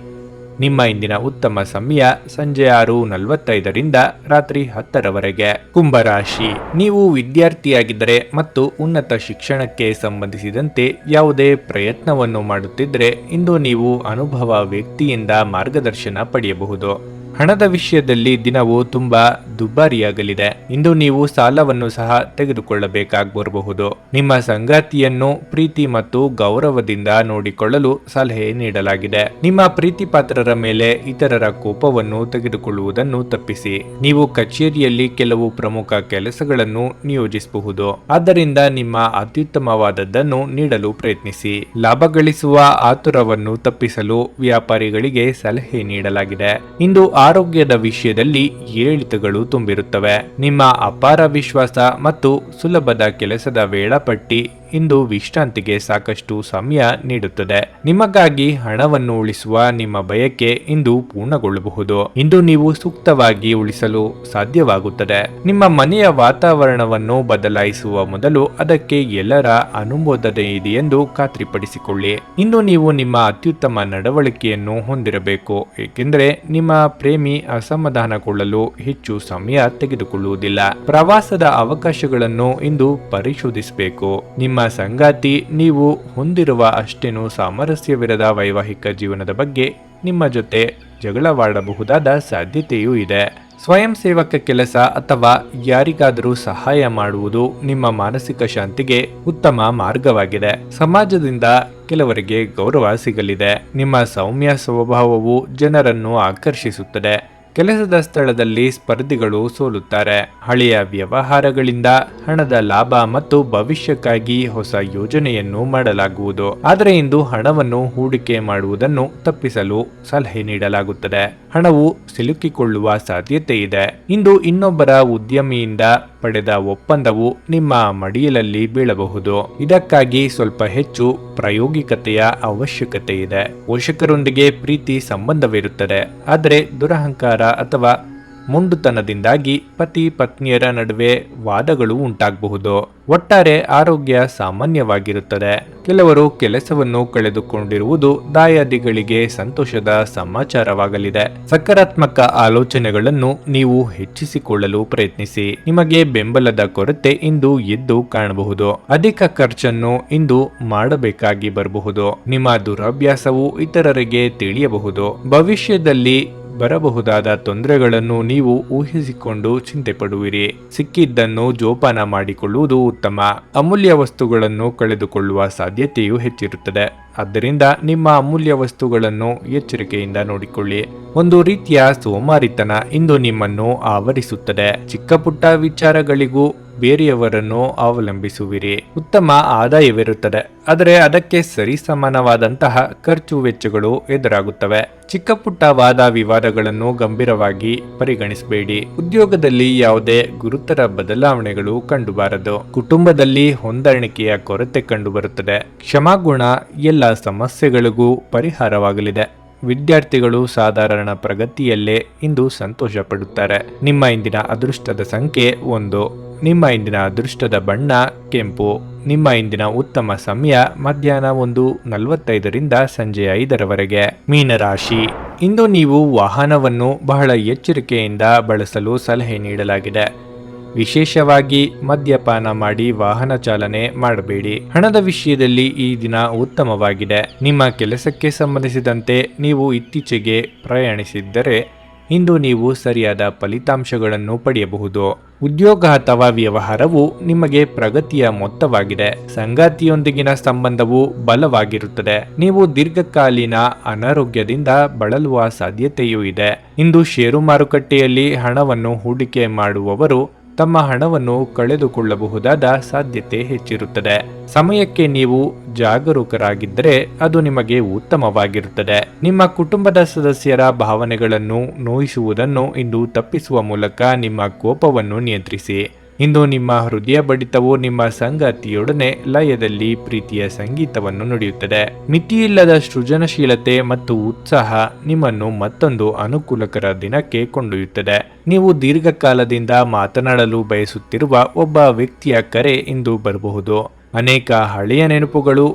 S1: ನಿಮ್ಮ ಇಂದಿನ ಉತ್ತಮ ಸಮಯ ಸಂಜೆ 6:45ರಿಂದ ರಾತ್ರಿ 10ರವರೆಗೆ. ಕುಂಭರಾಶಿ, ನೀವು ವಿದ್ಯಾರ್ಥಿಯಾಗಿದ್ದರೆ ಮತ್ತು ಉನ್ನತ ಶಿಕ್ಷಣಕ್ಕೆ ಸಂಬಂಧಿಸಿದಂತೆ ಯಾವುದೇ ಪ್ರಯತ್ನವನ್ನು ಮಾಡುತ್ತಿದ್ದರೆ ಇಂದು ನೀವು ಅನುಭವ ವ್ಯಕ್ತಿಯಿಂದ ಮಾರ್ಗದರ್ಶನ ಪಡೆಯಬಹುದು. ಹಣದ ವಿಷಯದಲ್ಲಿ ದಿನವು ತುಂಬಾ ದುಬಾರಿಯಾಗಲಿದೆ. ಇಂದು ನೀವು ಸಾಲವನ್ನು ಸಹ ತೆಗೆದುಕೊಳ್ಳಬೇಕಾಗಬಹುದು. ನಿಮ್ಮ ಸಂಗಾತಿಯನ್ನು ಪ್ರೀತಿ ಮತ್ತು ಗೌರವದಿಂದ ನೋಡಿಕೊಳ್ಳಲು ಸಲಹೆ ನೀಡಲಾಗಿದೆ. ನಿಮ್ಮ ಪ್ರೀತಿ ಪಾತ್ರರ ಮೇಲೆ ಇತರರ ಕೋಪವನ್ನು ತೆಗೆದುಕೊಳ್ಳುವುದನ್ನು ತಪ್ಪಿಸಿ. ನೀವು ಕಚೇರಿಯಲ್ಲಿ ಕೆಲವು ಪ್ರಮುಖ ಕೆಲಸಗಳನ್ನು ನಿಯೋಜಿಸಬಹುದು, ಆದ್ದರಿಂದ ನಿಮ್ಮ ಅತ್ಯುತ್ತಮವಾದದ್ದನ್ನು ನೀಡಲು ಪ್ರಯತ್ನಿಸಿ. ಲಾಭ ಗಳಿಸುವ ಆತುರವನ್ನು ತಪ್ಪಿಸಲು ವ್ಯಾಪಾರಿಗಳಿಗೆ ಸಲಹೆ ನೀಡಲಾಗಿದೆ. ಇಂದು ಆರೋಗ್ಯದ ವಿಷಯದಲ್ಲಿ ಏರಿಳಿತಗಳು ತುಂಬಿರುತ್ತವೆ. ನಿಮ್ಮ ಅಪಾರ ವಿಶ್ವಾಸ ಮತ್ತು ಸುಲಭದ ಕೆಲಸದ ವೇಳಾಪಟ್ಟಿ ಇಂದು ವಿಶ್ರಾಂತಿಗೆ ಸಾಕಷ್ಟು ಸಮಯ ನೀಡುತ್ತದೆ. ನಿಮಗಾಗಿ ಹಣವನ್ನು ಉಳಿಸುವ ನಿಮ್ಮ ಬಯಕೆ ಇಂದು ಪೂರ್ಣಗೊಳ್ಳಬಹುದು. ಇಂದು ನೀವು ಸೂಕ್ತವಾಗಿ ಉಳಿಸಲು ಸಾಧ್ಯವಾಗುತ್ತದೆ. ನಿಮ್ಮ ಮನೆಯ ವಾತಾವರಣವನ್ನು ಬದಲಾಯಿಸುವ ಮೊದಲು ಅದಕ್ಕೆ ಎಲ್ಲರ ಅನುಮೋದನೆ ಇದೆಯೆಂದು ಖಾತ್ರಿಪಡಿಸಿಕೊಳ್ಳಿ. ಇಂದು ನೀವು ನಿಮ್ಮ ಅತ್ಯುತ್ತಮ ನಡವಳಿಕೆಯನ್ನು ಹೊಂದಿರಬೇಕು, ಏಕೆಂದರೆ ನಿಮ್ಮ ಪ್ರೇಮಿ ಅಸಮಾಧಾನಗೊಳ್ಳಲು ಹೆಚ್ಚು ಸಮಯ ತೆಗೆದುಕೊಳ್ಳುವುದಿಲ್ಲ. ಪ್ರವಾಸದ ಅವಕಾಶಗಳನ್ನು ಇಂದು ಪರಿಶೋಧಿಸಬೇಕು. ನಿಮ್ಮ ಸಂಗಾತಿ ನೀವು ಹೊಂದಿರುವ ಅಷ್ಟೇನೂ ಸಾಮರಸ್ಯವಿರದ ವೈವಾಹಿಕ ಜೀವನದ ಬಗ್ಗೆ ನಿಮ್ಮ ಜೊತೆ ಜಗಳವಾಡಬಹುದಾದ ಸಾಧ್ಯತೆಯೂ ಇದೆ. ಸ್ವಯಂ ಸೇವಕ ಕೆಲಸ ಅಥವಾ ಯಾರಿಗಾದರೂ ಸಹಾಯ ಮಾಡುವುದು ನಿಮ್ಮ ಮಾನಸಿಕ ಶಾಂತಿಗೆ ಉತ್ತಮ ಮಾರ್ಗವಾಗಿದೆ. ಸಮಾಜದಿಂದ ಕೆಲವರಿಗೆ ಗೌರವ ಸಿಗಲಿದೆ. ನಿಮ್ಮ ಸೌಮ್ಯ ಸ್ವಭಾವವು ಜನರನ್ನು ಆಕರ್ಷಿಸುತ್ತದೆ. ಕೆಲಸದ ಸ್ಥಳದಲ್ಲಿ ಸ್ಪರ್ಧಿಗಳು ಸೋಲುತ್ತಾರೆ. ಹಳೆಯ ವ್ಯವಹಾರಗಳಿಂದ ಹಣದ ಲಾಭ ಮತ್ತು ಭವಿಷ್ಯಕ್ಕಾಗಿ ಹೊಸ ಯೋಜನೆಯನ್ನು ಮಾಡಲಾಗುವುದು. ಆದರೆ ಇಂದು ಹಣವನ್ನು ಹೂಡಿಕೆ ಮಾಡುವುದನ್ನು ತಪ್ಪಿಸಲು ಸಲಹೆ ನೀಡಲಾಗುತ್ತದೆ. ಹಣವು ಸಿಲುಕಿಕೊಳ್ಳುವ ಸಾಧ್ಯತೆ ಇದೆ. ಇಂದು ಇನ್ನೊಬ್ಬರ ಉದ್ಯಮಿಯಿಂದ ಪಡೆದ ಒಪ್ಪಂದವು ನಿಮ್ಮ ಮಡಿಲಲ್ಲಿ ಬೀಳಬಹುದು. ಇದಕ್ಕಾಗಿ ಸ್ವಲ್ಪ ಹೆಚ್ಚು ಪ್ರಾಯೋಗಿಕತೆಯ ಅವಶ್ಯಕತೆ ಇದೆ. ಪೋಷಕರೊಂದಿಗೆ ಪ್ರೀತಿ ಸಂಬಂಧವಿರುತ್ತದೆ, ಆದರೆ ದುರಹಂಕಾರ ಅಥವಾ ಮೊಂಡುತನದಿಂದಾಗಿ ಪತಿ ಪತ್ನಿಯರ ನಡುವೆ ವಾದಗಳು ಉಂಟಾಗಬಹುದು. ಒಟ್ಟಾರೆ ಆರೋಗ್ಯ ಸಾಮಾನ್ಯವಾಗಿರುತ್ತದೆ. ಕೆಲವರು ಕೆಲಸವನ್ನು ಕಳೆದುಕೊಂಡಿರುವುದು ದಾಯಾದಿಗಳಿಗೆ ಸಂತೋಷದ ಸಮಾಚಾರವಾಗಲಿದೆ. ಸಕಾರಾತ್ಮಕ ಆಲೋಚನೆಗಳನ್ನು ನೀವು ಹೆಚ್ಚಿಸಿಕೊಳ್ಳಲು ಪ್ರಯತ್ನಿಸಿ. ನಿಮಗೆ ಬೆಂಬಲದ ಕೊರತೆ ಇಂದು ಎದ್ದು ಕಾಣಬಹುದು. ಅಧಿಕ ಖರ್ಚನ್ನು ಇಂದು ಮಾಡಬೇಕಾಗಿ ಬರಬಹುದು. ನಿಮ್ಮ ದುರಭ್ಯಾಸವು ಇತರರಿಗೆ ತಿಳಿಯಬಹುದು. ಭವಿಷ್ಯದಲ್ಲಿ ಬರಬಹುದಾದ ತೊಂದರೆಗಳನ್ನು ನೀವು ಊಹಿಸಿಕೊಂಡು ಚಿಂತೆ ಪಡುವಿರಿ. ಸಿಕ್ಕಿದ್ದನ್ನು ಜೋಪಾನ ಮಾಡಿಕೊಳ್ಳುವುದು ಉತ್ತಮ. ಅಮೂಲ್ಯ ವಸ್ತುಗಳನ್ನು ಕಳೆದುಕೊಳ್ಳುವ ಸಾಧ್ಯತೆಯೂ ಹೆಚ್ಚಿರುತ್ತದೆ. ಆದ್ದರಿಂದ ನಿಮ್ಮ ಅಮೂಲ್ಯ ವಸ್ತುಗಳನ್ನು ಎಚ್ಚರಿಕೆಯಿಂದ ನೋಡಿಕೊಳ್ಳಿ. ಒಂದು ರೀತಿಯ ಸೋಮಾರಿತನ ಇಂದು ನಿಮ್ಮನ್ನು ಆವರಿಸುತ್ತದೆ. ಚಿಕ್ಕ ಪುಟ್ಟ ವಿಚಾರಗಳಿಗೂ ಬೇರೆಯವರನ್ನು ಅವಲಂಬಿಸುವಿರಿ. ಉತ್ತಮ ಆದಾಯವಿರುತ್ತದೆ, ಆದರೆ ಅದಕ್ಕೆ ಸರಿಸಮಾನವಾದಂತಹ ಖರ್ಚು ವೆಚ್ಚಗಳು ಎದುರಾಗುತ್ತವೆ. ಚಿಕ್ಕ ಪುಟ್ಟ ವಾದ ವಿವಾದಗಳನ್ನು ಗಂಭೀರವಾಗಿ ಪರಿಗಣಿಸಬೇಡಿ. ಉದ್ಯೋಗದಲ್ಲಿ ಯಾವುದೇ ಗುರುತರ ಬದಲಾವಣೆಗಳು ಕಂಡುಬಾರದು. ಕುಟುಂಬದಲ್ಲಿ ಹೊಂದಾಣಿಕೆಯ ಕೊರತೆ ಕಂಡುಬರುತ್ತದೆ. ಕ್ಷಮಾಗುಣ ಎಲ್ಲ ಸಮಸ್ಯೆಗಳಿಗೂ ಪರಿಹಾರವಾಗಲಿದೆ. ವಿದ್ಯಾರ್ಥಿಗಳು ಸಾಧಾರಣ ಪ್ರಗತಿಯಲ್ಲೇ ಇಂದು ಸಂತೋಷ ಪಡುತ್ತಾರೆ. ನಿಮ್ಮ ಇಂದಿನ ಅದೃಷ್ಟದ ಸಂಖ್ಯೆ 1. ನಿಮ್ಮ ಇಂದಿನ ಅದೃಷ್ಟದ ಬಣ್ಣ ಕೆಂಪು. ನಿಮ್ಮ ಇಂದಿನ ಉತ್ತಮ ಸಮಯ ಮಧ್ಯಾಹ್ನ 1:45ರಿಂದ ಸಂಜೆ 5ರವರೆಗೆ. ಮೀನರಾಶಿ, ಇಂದು ನೀವು ವಾಹನವನ್ನು ಬಹಳ ಎಚ್ಚರಿಕೆಯಿಂದ ಬಳಸಲು ಸಲಹೆ ನೀಡಲಾಗಿದೆ. ವಿಶೇಷವಾಗಿ ಮದ್ಯಪಾನ ಮಾಡಿ ವಾಹನ ಚಾಲನೆ ಮಾಡಬೇಡಿ. ಹಣದ ವಿಷಯದಲ್ಲಿ ಈ ದಿನ ಉತ್ತಮವಾಗಿದೆ. ನಿಮ್ಮ ಕೆಲಸಕ್ಕೆ ಸಂಬಂಧಿಸಿದಂತೆ ನೀವು ಇತ್ತೀಚೆಗೆ ಪ್ರಯಾಣಿಸಿದ್ದರೆ ಇಂದು ನೀವು ಸರಿಯಾದ ಫಲಿತಾಂಶಗಳನ್ನು ಪಡೆಯಬಹುದು. ಉದ್ಯೋಗ ಅಥವಾ ವ್ಯವಹಾರವು ನಿಮಗೆ ಪ್ರಗತಿಯ ಮೊತ್ತವಾಗಿದೆ. ಸಂಗಾತಿಯೊಂದಿಗಿನ ಸಂಬಂಧವು ಬಲವಾಗಿರುತ್ತದೆ. ನೀವು ದೀರ್ಘಕಾಲೀನ ಅನಾರೋಗ್ಯದಿಂದ ಬಳಲುವ ಸಾಧ್ಯತೆಯೂ ಇದೆ. ಇಂದು ಷೇರು ಮಾರುಕಟ್ಟೆಯಲ್ಲಿ ಹಣವನ್ನು ಹೂಡಿಕೆ ಮಾಡುವವರು ತಮ್ಮ ಹಣವನ್ನು ಕಳೆದುಕೊಳ್ಳಬಹುದಾದ ಸಾಧ್ಯತೆ ಹೆಚ್ಚಿರುತ್ತದೆ. ಸಮಯಕ್ಕೆ ನೀವು ಜಾಗರೂಕರಾಗಿದ್ದರೆ ಅದು ನಿಮಗೆ ಉತ್ತಮವಾಗಿರುತ್ತದೆ. ನಿಮ್ಮ ಕುಟುಂಬದ ಸದಸ್ಯರ ಭಾವನೆಗಳನ್ನು ನೋಯಿಸುವುದನ್ನು ಇಂದು ತಪ್ಪಿಸುವ ಮೂಲಕ ನಿಮ್ಮ ಕೋಪವನ್ನು ನಿಯಂತ್ರಿಸಿ. ಇಂದು ನಿಮ್ಮ ಹೃದಯ ಬಡಿತವು ನಿಮ್ಮ ಸಂಗಾತಿಯೊಡನೆ ಲಯದಲ್ಲಿ ಪ್ರೀತಿಯ ಸಂಗೀತವನ್ನು ನುಡಿಯುತ್ತದೆ. ಮಿತಿಯಿಲ್ಲದ ಸೃಜನಶೀಲತೆ ಮತ್ತು ಉತ್ಸಾಹ ನಿಮ್ಮನ್ನು ಮತ್ತೊಂದು ಅನುಕೂಲಕರ ದಿನಕ್ಕೆ ಕೊಂಡೊಯ್ಯುತ್ತದೆ. ನೀವು ದೀರ್ಘಕಾಲದಿಂದ ಮಾತನಾಡಲು ಬಯಸುತ್ತಿರುವ ಒಬ್ಬ ವ್ಯಕ್ತಿಯ ಕರೆ ಇಂದು ಬರಬಹುದು. ಅನೇಕ ಹಳೆಯ ನೆನಪುಗಳು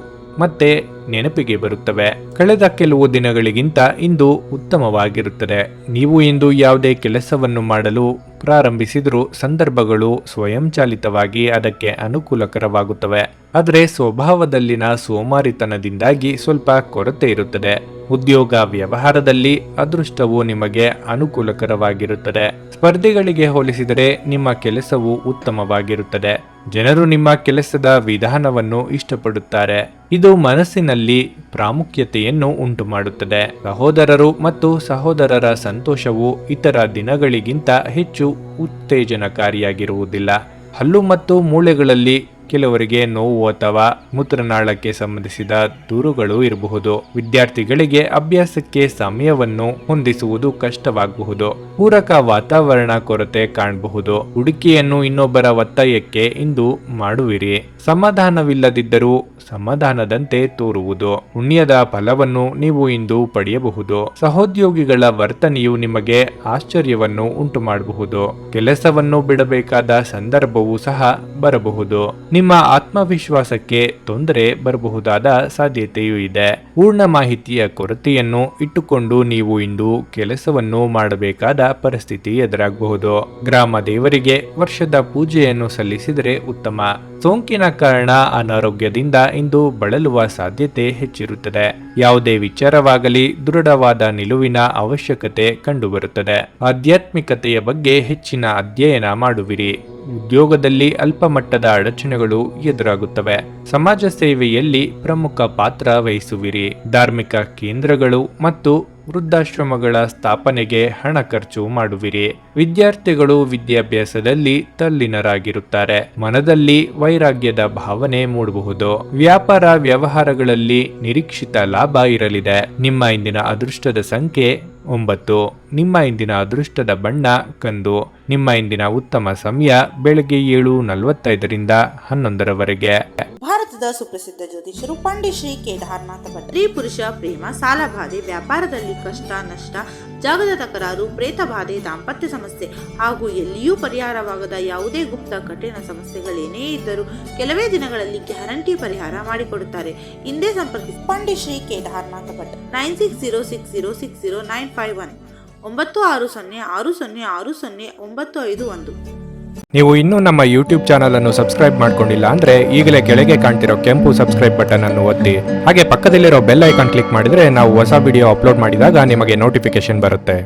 S1: ಮತ್ತೆ ನೆನಪಿಗೆ ಬರುತ್ತವೆ. ಕಳೆದ ಕೆಲವು ದಿನಗಳಿಗಿಂತ ಇಂದು ಉತ್ತಮವಾಗಿರುತ್ತದೆ. ನೀವು ಇಂದು ಯಾವುದೇ ಕೆಲಸವನ್ನು ಮಾಡಲು ಪ್ರಾರಂಭಿಸಿದರೂ ಸಂದರ್ಭಗಳು ಸ್ವಯಂಚಾಲಿತವಾಗಿ ಅದಕ್ಕೆ ಅನುಕೂಲಕರವಾಗುತ್ತವೆ. ಆದರೆ ಸ್ವಭಾವದಲ್ಲಿನ ಸೋಮಾರಿತನದಿಂದಾಗಿ ಸ್ವಲ್ಪ ಕೊರತೆ ಇರುತ್ತದೆ. ಉದ್ಯೋಗ ವ್ಯವಹಾರದಲ್ಲಿ ಅದೃಷ್ಟವು ನಿಮಗೆ ಅನುಕೂಲಕರವಾಗಿರುತ್ತದೆ. ಸ್ಪರ್ಧಿಗಳಿಗೆ ಹೋಲಿಸಿದರೆ ನಿಮ್ಮ ಕೆಲಸವು ಉತ್ತಮವಾಗಿರುತ್ತದೆ. ಜನರು ನಿಮ್ಮ ಕೆಲಸದ ವಿಧಾನವನ್ನು ಇಷ್ಟಪಡುತ್ತಾರೆ. ಇದು ಮನಸ್ಸಿನಲ್ಲಿ ಪ್ರಾಮುಖ್ಯತೆಯನ್ನು ಉಂಟುಮಾಡುತ್ತದೆ. ಸಹೋದರರು ಮತ್ತು ಸಹೋದರರ ಸಂತೋಷವು ಇತರ ದಿನಗಳಿಗಿಂತ ಹೆಚ್ಚು ಉತ್ತೇಜನಕಾರಿಯಾಗಿರುವುದಿಲ್ಲ. ಹಲ್ಲು ಮತ್ತು ಮೂಳೆಗಳಲ್ಲಿ ಕೆಲವರಿಗೆ ನೋವು ಅಥವಾ ಮೂತ್ರನಾಳಕ್ಕೆ ಸಂಬಂಧಿಸಿದ ದೂರುಗಳು ಇರಬಹುದು. ವಿದ್ಯಾರ್ಥಿಗಳಿಗೆ ಅಭ್ಯಾಸಕ್ಕೆ ಸಮಯವನ್ನು ಹೊಂದಿಸುವುದು ಕಷ್ಟವಾಗಬಹುದು. ಪೂರಕ ವಾತಾವರಣ ಕೊರತೆ ಕಾಣಬಹುದು. ಹೂಡಿಕೆಯನ್ನು ಇನ್ನೊಬ್ಬರ ಒತ್ತಾಯಕ್ಕೆ ಇಂದು ಮಾಡುವಿರಿ. ಸಮಾಧಾನವಿಲ್ಲದಿದ್ದರೂ ಸಮಾಧಾನದಂತೆ ತೋರುವುದು. ಪುಣ್ಯದ ಫಲವನ್ನು ನೀವು ಇಂದು ಪಡೆಯಬಹುದು. ಸಹೋದ್ಯೋಗಿಗಳ ವರ್ತನೆಯು ನಿಮಗೆ ಆಶ್ಚರ್ಯವನ್ನು ಉಂಟು ಮಾಡಬಹುದು. ಕೆಲಸವನ್ನು ಬಿಡಬೇಕಾದ ಸಂದರ್ಭವೂ ಸಹ ಬರಬಹುದು. ನಿಮ್ಮ ಆತ್ಮವಿಶ್ವಾಸಕ್ಕೆ ತೊಂದರೆ ಬರಬಹುದಾದ ಸಾಧ್ಯತೆಯೂ ಇದೆ. ಪೂರ್ಣ ಮಾಹಿತಿಯ ಕೊರತೆಯನ್ನು ಇಟ್ಟುಕೊಂಡು ನೀವು ಇಂದು ಕೆಲಸವನ್ನು ಮಾಡಬೇಕಾದ ಪರಿಸ್ಥಿತಿ ಎದುರಾಗಬಹುದು. ಗ್ರಾಮ ದೇವರಿಗೆ ವರ್ಷದ ಪೂಜೆಯನ್ನು ಸಲ್ಲಿಸಿದರೆ ಉತ್ತಮ. ಸೋಂಕಿನ ಕಾರಣ ಅನಾರೋಗ್ಯದಿಂದ ಇಂದು ಬಳಲುವ ಸಾಧ್ಯತೆ ಹೆಚ್ಚಿರುತ್ತದೆ. ಯಾವುದೇ ವಿಚಾರವಾಗಲಿ ದೃಢವಾದ ನಿಲುವಿನ ಅವಶ್ಯಕತೆ ಕಂಡುಬರುತ್ತದೆ. ಆಧ್ಯಾತ್ಮಿಕತೆಯ ಬಗ್ಗೆ ಹೆಚ್ಚಿನ ಅಧ್ಯಯನ ಮಾಡುವಿರಿ. ಉದ್ಯೋಗದಲ್ಲಿ ಅಲ್ಪ ಮಟ್ಟದ ಅಡಚಣೆಗಳು ಎದುರಾಗುತ್ತವೆ. ಸಮಾಜ ಸೇವೆಯಲ್ಲಿ ಪ್ರಮುಖ ಪಾತ್ರ ವಹಿಸುವಿರಿ. ಧಾರ್ಮಿಕ ಕೇಂದ್ರಗಳು ಮತ್ತು ವೃದ್ಧಾಶ್ರಮಗಳ ಸ್ಥಾಪನೆಗೆ ಹಣ ಖರ್ಚು ಮಾಡುವಿರಿ. ವಿದ್ಯಾರ್ಥಿಗಳು ವಿದ್ಯಾಭ್ಯಾಸದಲ್ಲಿ ತಲ್ಲೀನರಾಗಿರುತ್ತಾರೆ. ಮನದಲ್ಲಿ ವೈರಾಗ್ಯದ ಭಾವನೆ ಮೂಡಬಹುದು. ವ್ಯಾಪಾರ ವ್ಯವಹಾರಗಳಲ್ಲಿ ನಿರೀಕ್ಷಿತ ಲಾಭ ಇರಲಿದೆ. ನಿಮ್ಮ ಇಂದಿನ ಅದೃಷ್ಟದ ಸಂಖ್ಯೆ 9. ನಿಮ್ಮ ಇಂದಿನ ಅದೃಷ್ಟದ ಬಣ್ಣ ಕಂದು. ನಿಮ್ಮ ಇಂದಿನ ಉತ್ತಮ ಸಮಯ ಬೆಳಗ್ಗೆ 7:45ರಿಂದ 11ರವರೆಗೆ.
S2: ಭಾರತದ ಸುಪ್ರಸಿದ್ಧ ಜ್ಯೋತಿಷರು ಪಂಡಿತ್ ಶ್ರೀ ಕೇದಾರನಾಥ ಭಟ್. ಸ್ತ್ರೀ ಪುರುಷ ಪ್ರೇಮ, ಸಾಲಬಾಧೆ, ವ್ಯಾಪಾರದಲ್ಲಿ ಕಷ್ಟ ನಷ್ಟ, ಜಾಗದ ತಕರಾರು, ಪ್ರೇತ ಬಾಧೆ, ದಾಂಪತ್ಯ ಸಮಸ್ಯೆ ಹಾಗೂ ಎಲ್ಲಿಯೂ ಪರಿಹಾರವಾಗದ ಯಾವುದೇ ಗುಪ್ತ ಕಠಿಣ ಸಮಸ್ಯೆಗಳೇನೇ ಇದ್ದರೂ ಕೆಲವೇ ದಿನಗಳಲ್ಲಿ ಗ್ಯಾರಂಟಿ ಪರಿಹಾರ ಮಾಡಿಕೊಡುತ್ತಾರೆ. ಹಿಂದೆ ಸಂಪರ್ಕಿಸಿ ಪಂಡಿತ್ ಶ್ರೀ ಕೇದಾರನಾಥ ಭಟ್ 9606060951 9606060951.
S1: ನೀವು ಇನ್ನೂ ನಮ್ಮ ಯೂಟ್ಯೂಬ್ ಚಾನಲ್ ಅನ್ನು ಸಬ್ಸ್ಕ್ರೈಬ್ ಮಾಡ್ಕೊಂಡಿಲ್ಲ ಅಂದ್ರೆ ಈಗಲೇ ಕೆಳಗೆ ಕಾಣ್ತಿರೋ ಕೆಂಪು ಸಬ್ಸ್ಕ್ರೈಬ್ ಬಟನ್ ಅನ್ನು ಒತ್ತಿ. ಹಾಗೆ ಪಕ್ಕದಲ್ಲಿರೋ ಬೆಲ್ ಐಕಾನ್ ಕ್ಲಿಕ್ ಮಾಡಿದ್ರೆ ನಾವು ಹೊಸ ವಿಡಿಯೋ ಅಪ್ಲೋಡ್ ಮಾಡಿದಾಗ ನಿಮಗೆ ನೋಟಿಫಿಕೇಶನ್ ಬರುತ್ತೆ.